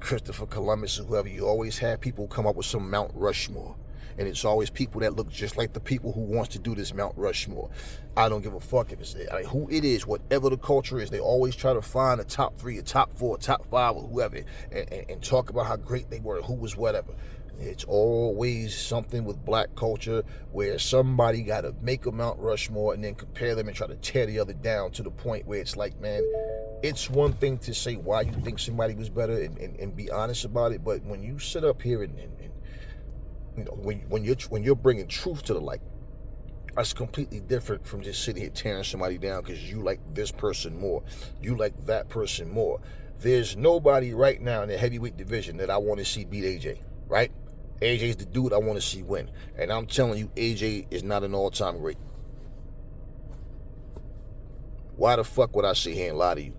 Christopher Columbus or whoever. You always have people come up with some Mount Rushmore. And it's always people that look just like the people who wants to do this Mount Rushmore. I don't give a fuck if it's who it is, whatever the culture is. They always try to find a top 3, a top 4, a top 5, or whoever, and talk about how great they were, who was whatever. It's always something with black culture where somebody got to make a Mount Rushmore and then compare them and try to tear the other down to the point where it's like, man, it's one thing to say why you think somebody was better and be honest about it, but when you sit up here and you know, when you're bringing truth to the light, that's completely different from just sitting here tearing somebody down because you like this person more, you like that person more. There's nobody right now in the heavyweight division that I want to see beat AJ, right? AJ's the dude I want to see win. And I'm telling you, AJ is not an all-time great. Why the fuck would I sit here and lie to you?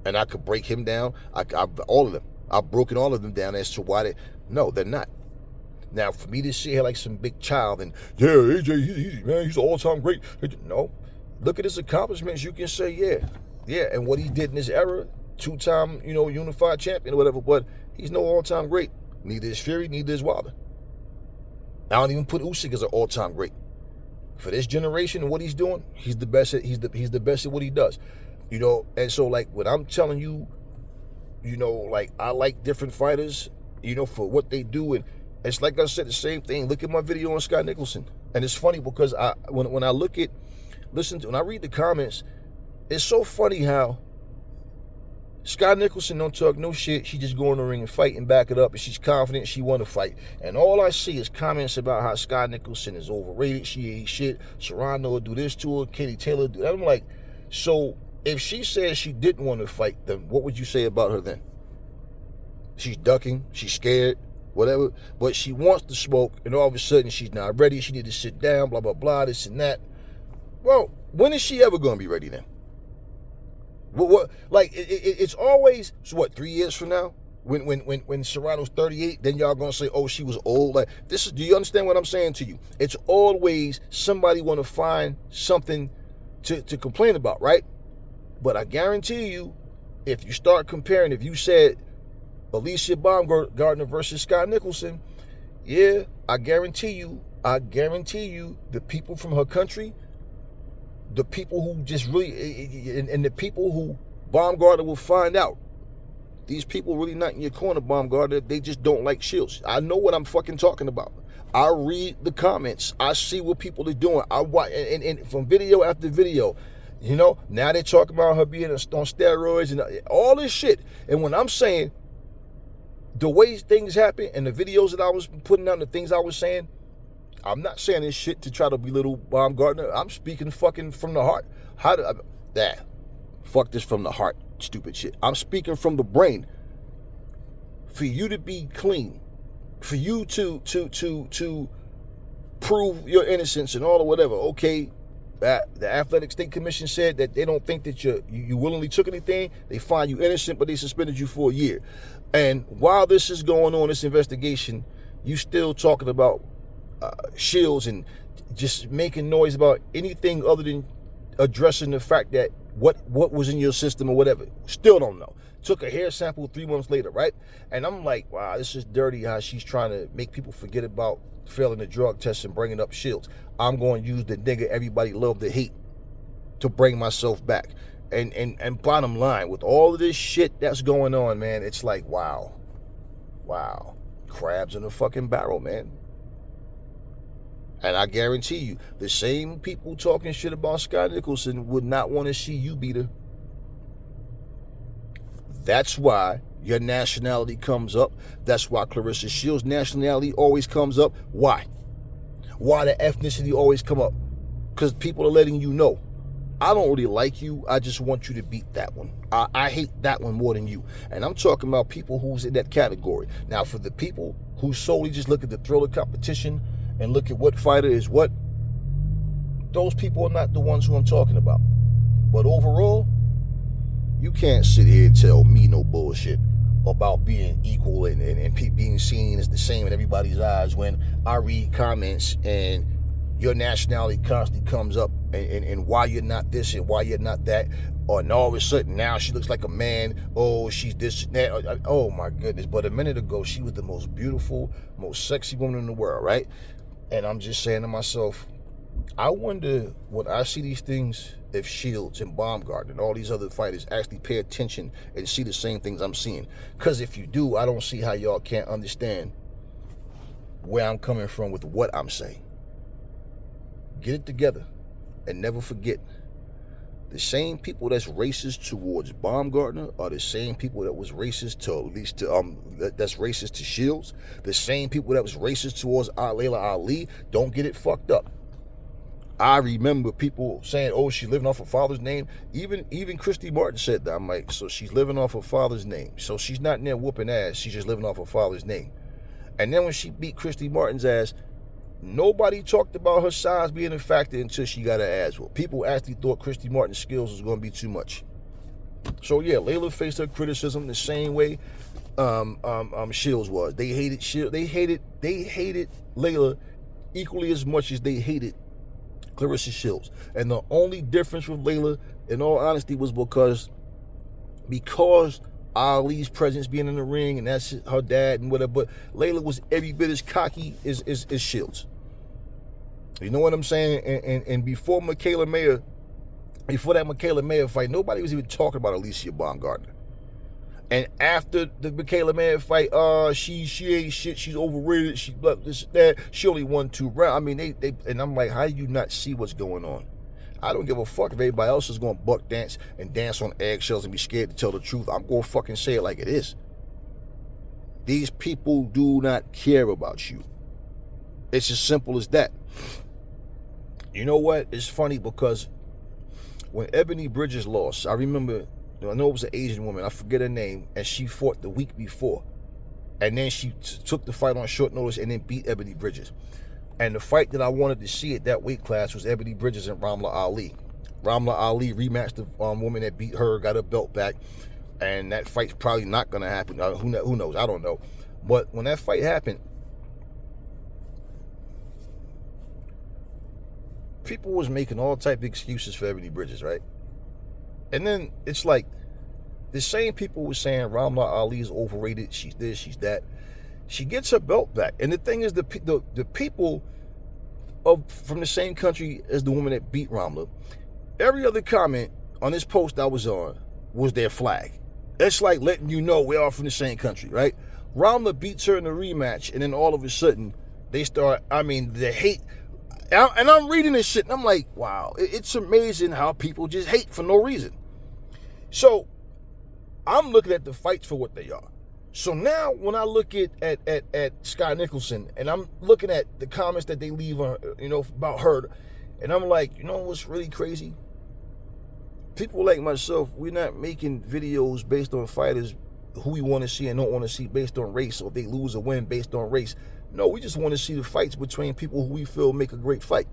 And I could break him down. All of them. I've broken all of them down as to why no, they're not. Now, for me to sit here like some big child and, yeah, AJ, he's an all-time great. No. Look at his accomplishments. You can say, yeah, and what he did in his era, 2-time, unified champion or whatever, but he's no all-time great. Neither is Fury, neither is Wilder. I don't even put Usyk as an all-time great. For this generation and what he's doing, he's the best at what he does. And so like when I'm telling you, like I like different fighters, for what they do, and it's like I said the same thing. Look at my video on Scott Nicholson. And it's funny because when I when I read the comments, it's so funny how Scott Nicholson don't talk no shit. She just go in the ring and fight and back it up, and she's confident she want to fight. And all I see is comments about how Scott Nicholson is overrated. She ain't shit. Serrano will do this to her. Katie Taylor do that. I'm like, so if she says she didn't want to fight, then what would you say about her then? She's ducking. She's scared. Whatever. But she wants to smoke, and all of a sudden she's not ready. She need to sit down. Blah blah blah. This and that. Well, when is she ever gonna be ready then? What like it's always, so what, 3 years from now when Serrano's 38, then y'all gonna say, oh, she was old. Like this is, do you understand what I'm saying to you? It's always somebody want to find something to complain about, right? But I guarantee you, if you start comparing, if you said Alicia Baumgartner versus Scott Nicholson, yeah, I guarantee you the people from her country, the people who just really, and the people who Baumgartner will find out, these people really not in your corner, Baumgartner. They just don't like Shields. I know what I'm fucking talking about. I read the comments. I see what people are doing. I watch, and from video after video, now they talk about her being on steroids and all this shit. And when I'm saying the way things happen and the videos that I was putting out and the things I was saying, I'm not saying this shit to try to belittle Baumgartner. I'm speaking fucking from the heart. Fuck this from the heart, stupid shit. I'm speaking from the brain. For you to be clean, for you to prove your innocence and all or whatever. Okay, the Athletic State Commission said that they don't think that you willingly took anything. They find you innocent, but they suspended you for a year. And while this is going on, this investigation, you still talking about Shields and just making noise about anything other than addressing the fact that what was in your system or whatever. Still don't know. Took a hair sample 3 months later, right? And I'm like, wow, this is dirty how she's trying to make people forget about failing the drug test and bringing up Shields. I'm going to use the nigga everybody loved to hate to bring myself back. And bottom line, with all of this shit that's going on, man, it's like, wow. Crabs in a fucking barrel, man. And I guarantee you, the same people talking shit about Scott Nicholson would not want to see you beat her. That's why your nationality comes up. That's why Claressa Shields' nationality always comes up. Why? Why the ethnicity always come up? Because people are letting you know, I don't really like you. I just want you to beat that one. I hate that one more than you. And I'm talking about people who's in that category. Now, for the people who solely just look at the thrill of competition and look at what fighter is what, those people are not the ones who I'm talking about. But overall, you can't sit here and tell me no bullshit about being equal and being seen as the same in everybody's eyes when I read comments and your nationality constantly comes up and why you're not this and why you're not that. Or and all of a sudden now she looks like a man. Oh, she's this and that. Oh my goodness. But a minute ago, she was the most beautiful, most sexy woman in the world, right? And I'm just saying to myself, I wonder when I see these things, if Shields and Baumgartner and all these other fighters actually pay attention and see the same things I'm seeing. Because if you do, I don't see how y'all can't understand where I'm coming from with what I'm saying. Get it together and never forget, the same people that's racist towards Baumgartner are the same people that was racist to, at least to, that's racist to Shields. The same people that was racist towards Laila Ali. Don't get it fucked up. I remember people saying, oh, she's living off her father's name. Even Christy Martin said that. I'm like, so she's living off her father's name. So she's not in there whooping ass. She's just living off her father's name. And then when she beat Christy Martin's ass, nobody talked about her size being a factor until she got her ass whooped. People actually thought Christy Martin's skills was going to be too much. So yeah, Laila faced her criticism the same way Shields was. They hated Shields. They hated Laila equally as much as they hated Claressa Shields. And the only difference with Laila, in all honesty, was because Ali's presence being in the ring, and that's her dad and whatever. But Laila was every bit as cocky as Shields. You know what I'm saying? And before that Michaela Mayer fight, nobody was even talking about Alicia Baumgartner. And after the Michaela Mayer fight, she ain't shit, she's overrated, she this that, she only won 2 rounds. I mean, they and I'm like, how do you not see what's going on? I don't give a fuck if everybody else is going to buck dance and dance on eggshells and be scared to tell the truth. I'm going to fucking say it like it is. These people do not care about you. It's as simple as that. You know what? It's funny because when Ebony Bridges lost, I remember, I know it was an Asian woman, I forget her name, and she fought the week before. And then she took the fight on short notice and then beat Ebony Bridges. And the fight that I wanted to see at that weight class was Ebony Bridges and Ramla Ali. Ramla Ali rematched the woman that beat her, got her belt back. And that fight's probably not going to happen. Who knows? I don't know. But when that fight happened, people was making all type of excuses for Ebony Bridges, right? And then it's like the same people were saying Ramla Ali is overrated. She's this, she's that. She gets her belt back. And the thing is, the people from the same country as the woman that beat Ramla, every other comment on this post I was on was their flag. It's like letting you know we're all from the same country, right? Ramla beats her in the rematch, and then all of a sudden, they start, the hate. And I'm reading this shit, and I'm like, wow, it's amazing how people just hate for no reason. So, I'm looking at the fights for what they are. So now, when I look at Sky Nicholson, and I'm looking at the comments that they leave on, about her, and I'm like, you know what's really crazy? People like myself, we're not making videos based on fighters who we want to see and don't want to see based on race, or if they lose or win based on race. No, we just want to see the fights between people who we feel make a great fight.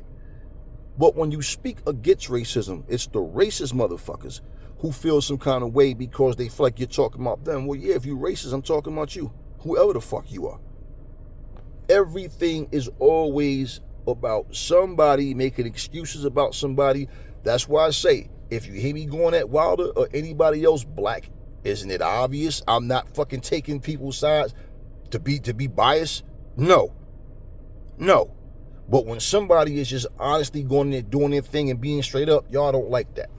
But when you speak against racism, it's the racist motherfuckers who feel some kind of way because they feel like you're talking about them. Well, yeah, if you're racist, I'm talking about you, whoever the fuck you are. Everything is always about somebody making excuses about somebody. That's why I say, if you hear me going at Wilder or anybody else black, isn't it obvious I'm not fucking taking people's sides to be biased? No. But when somebody is just honestly going there doing their thing and being straight up, y'all don't like that.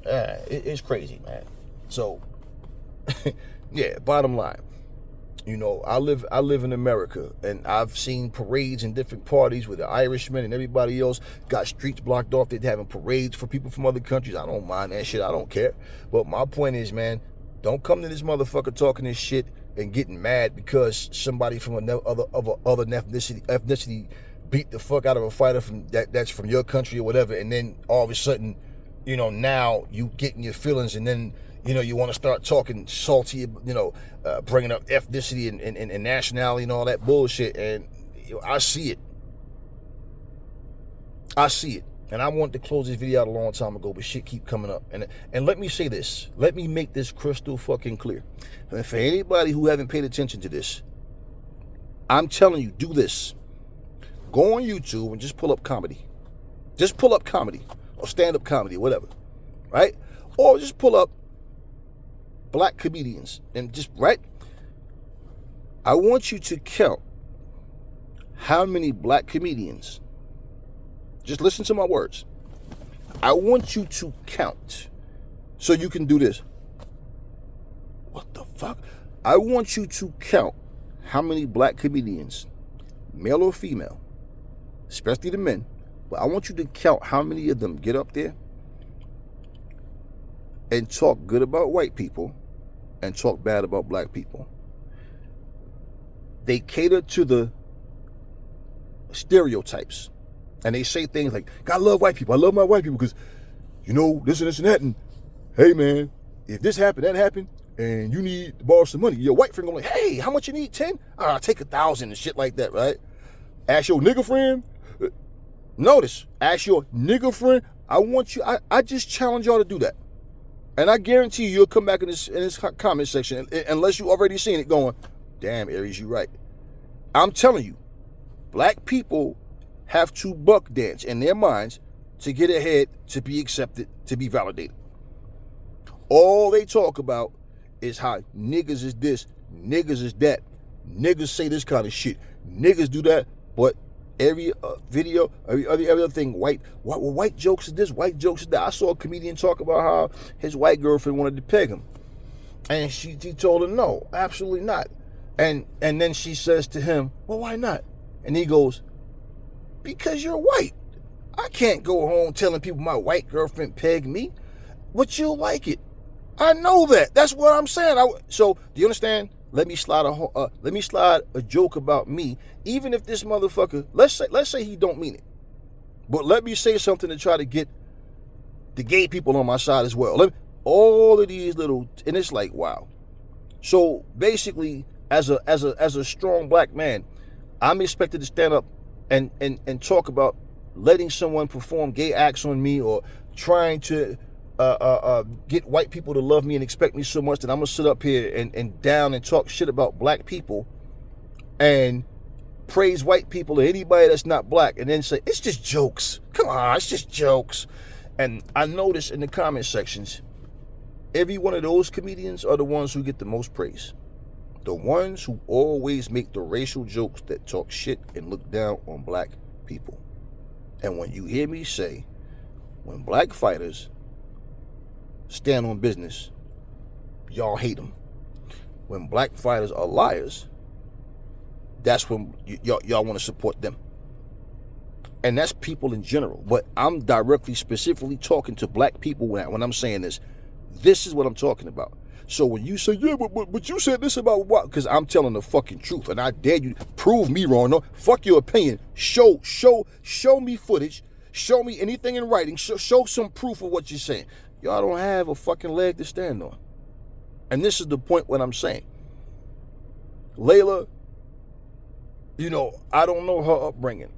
It's crazy, man. So, yeah, bottom line, I live in America, and I've seen parades in different parties where the Irishmen and everybody else got streets blocked off. They're having parades for people from other countries. I don't mind that shit. I don't care. But my point is, man, don't come to this motherfucker talking this shit and getting mad because somebody from other ethnicity beat the fuck out of a fighter that's from your country or whatever, and then all of a sudden, now you get in your feelings, and then you want to start talking salty, bringing up ethnicity and nationality and all that bullshit, and I see it, And I wanted to close this video out a long time ago, but shit keep coming up. And let me say this. Let me make this crystal fucking clear. And for anybody who haven't paid attention to this, I'm telling you, do this. Go on YouTube and just pull up comedy. Just pull up comedy or stand-up comedy or whatever, right? Or just pull up black comedians and just, right? I want you to count how many black comedians, just listen to my words. I want you to count so you can do this. What the fuck? I want you to count how many black comedians, male or female, especially the men, but I want you to count how many of them get up there and talk good about white people and talk bad about black people. They cater to the stereotypes. And they say things like, God, I love white people. I love my white people because, you know, this and this and that. And, hey, man, if this happened, that happened, and you need to borrow some money, your white friend going like, hey, how much you need, 10? I'll take 1,000 and shit like that, right? Ask your nigga friend. Notice, ask your nigga friend. I want you, I just challenge y'all to do that. And I guarantee you'll come back in this comment section, unless you already seen it going, damn, Aries, you right. I'm telling you, black people have to buck dance in their minds to get ahead, to be accepted, to be validated. All they talk about is how niggas is this, niggas is that, niggas say this kind of shit, niggas do that, but every video, every other thing, white jokes is this, white jokes is that. I saw a comedian talk about how his white girlfriend wanted to peg him, and she told her no, absolutely not, and then she says to him, well, why not? And he goes, because you're white. I can't go home telling people my white girlfriend pegged me, but you'll like it. I know that. That's what I'm saying. So do you understand? Let me slide a joke about me, even if this motherfucker, let's say he don't mean it, but let me say something to try to get the gay people on my side as well. All of these little, and it's like, wow. So basically, as a strong black man, I'm expected to stand up and talk about letting someone perform gay acts on me, or trying to get white people to love me and expect me so much that I'm gonna sit up here and down and talk shit about black people and praise white people or anybody that's not black, and then say it's just jokes. Come on, it's just jokes. And I notice in the comment sections, every one of those comedians are the ones who get the most praise. The ones who always make the racial jokes that talk shit and look down on black people. And when you hear me say, when black fighters stand on business, y'all hate them. When black fighters are liars, that's when y'all want to support them. And that's people in general. But I'm directly, specifically talking to black people when I'm saying this. This is what I'm talking about. So when you say, yeah, but you said this about what? Because I'm telling the fucking truth, and I dare you to prove me wrong. No, fuck your opinion. Show me footage. Show me anything in writing. Show some proof of what you're saying. Y'all don't have a fucking leg to stand on. And this is the point what I'm saying. Laila, you know, I don't know her upbringing.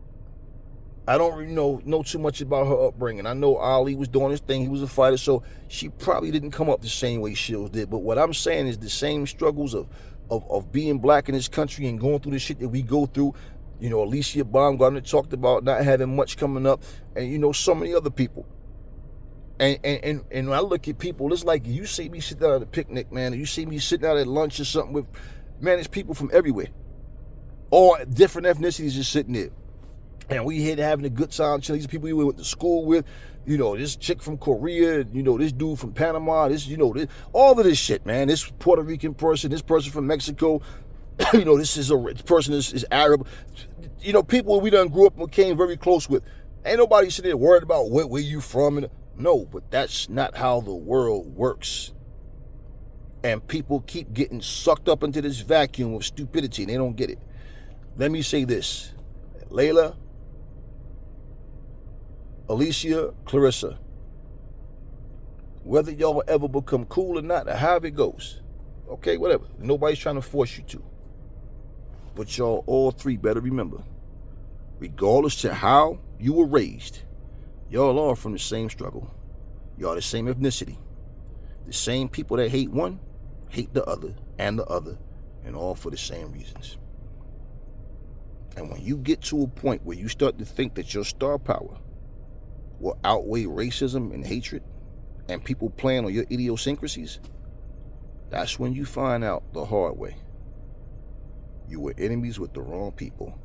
I don't really know too much about her upbringing. I know Ali was doing his thing. He was a fighter, so she probably didn't come up the same way Shields did. But what I'm saying is the same struggles of being black in this country and going through the shit that we go through. You know, Alicia Baumgartner talked about not having much coming up, and you know, so many other people. And when I look at people, it's like you see me sitting out at a picnic, man, or you see me sitting out at lunch or something with, man, it's people from everywhere. All different ethnicities just sitting there. And we here having a good time, chilling. These people we went to school with, you know, this chick from Korea, you know, this dude from Panama, this, you know, this, all of this shit, man. This Puerto Rican person, this person from Mexico, you know, this person is Arab. You know, people we done grew up and came very close with. Ain't nobody sitting there worried about where you from. And no, but that's not how the world works. And people keep getting sucked up into this vacuum of stupidity, and they don't get it. Let me say this. Laila, Alicia, Claressa, whether y'all will ever become cool or not, or however it goes, okay, whatever. Nobody's trying to force you to. But y'all all three better remember, regardless to how you were raised, Y'all are from the same struggle. Y'all the same ethnicity. The same people that hate one, hate the other, and all for the same reasons. And when you get to a point where you start to think that your star power will outweigh racism and hatred, and people playing on your idiosyncrasies, that's when you find out the hard way. You were enemies with the wrong people.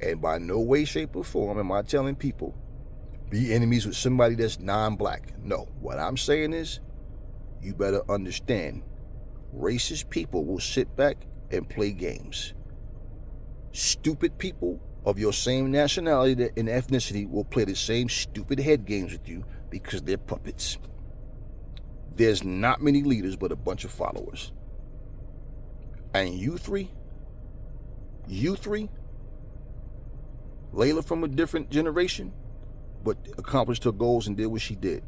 And by no way, shape, or form am I telling people, be enemies with somebody that's non-black. No, what I'm saying is, you better understand, racist people will sit back and play games. Stupid people of your same nationality and ethnicity will play the same stupid head games with you because they're puppets. There's not many leaders but a bunch of followers. And you three, Laila from a different generation, but accomplished her goals and did what she did.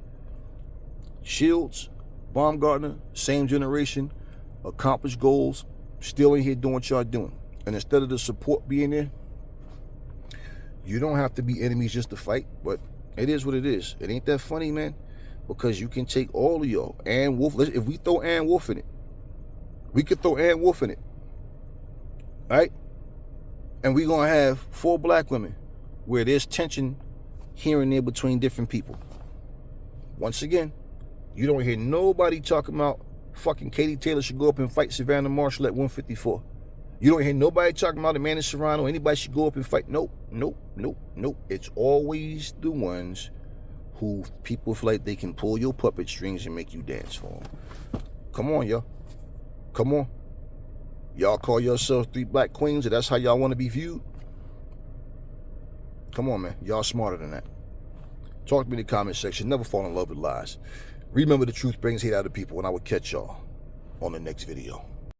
Shields, Baumgartner, same generation, accomplished goals, still in here doing what y'all doing. And instead of the support being there, you don't have to be enemies just to fight, but it is what it is. It ain't that funny, man, because you can take all of y'all. Ann Wolf, if we throw Ann Wolf in it, we could throw Ann Wolf in it, right? And we're going to have 4 black women where there's tension here and there between different people. Once again, you don't hear nobody talking about fucking Katie Taylor should go up and fight Savannah Marshall at 154. You don't hear nobody talking about Amanda Serrano. Anybody should go up and fight. Nope. It's always the ones who people feel like they can pull your puppet strings and make you dance for them. Come on, y'all. Come on. Y'all call yourselves 3 black queens, and that's how y'all want to be viewed? Come on, man. Y'all smarter than that. Talk to me in the comment section. Never fall in love with lies. Remember, the truth brings hate out of people, and I will catch y'all on the next video.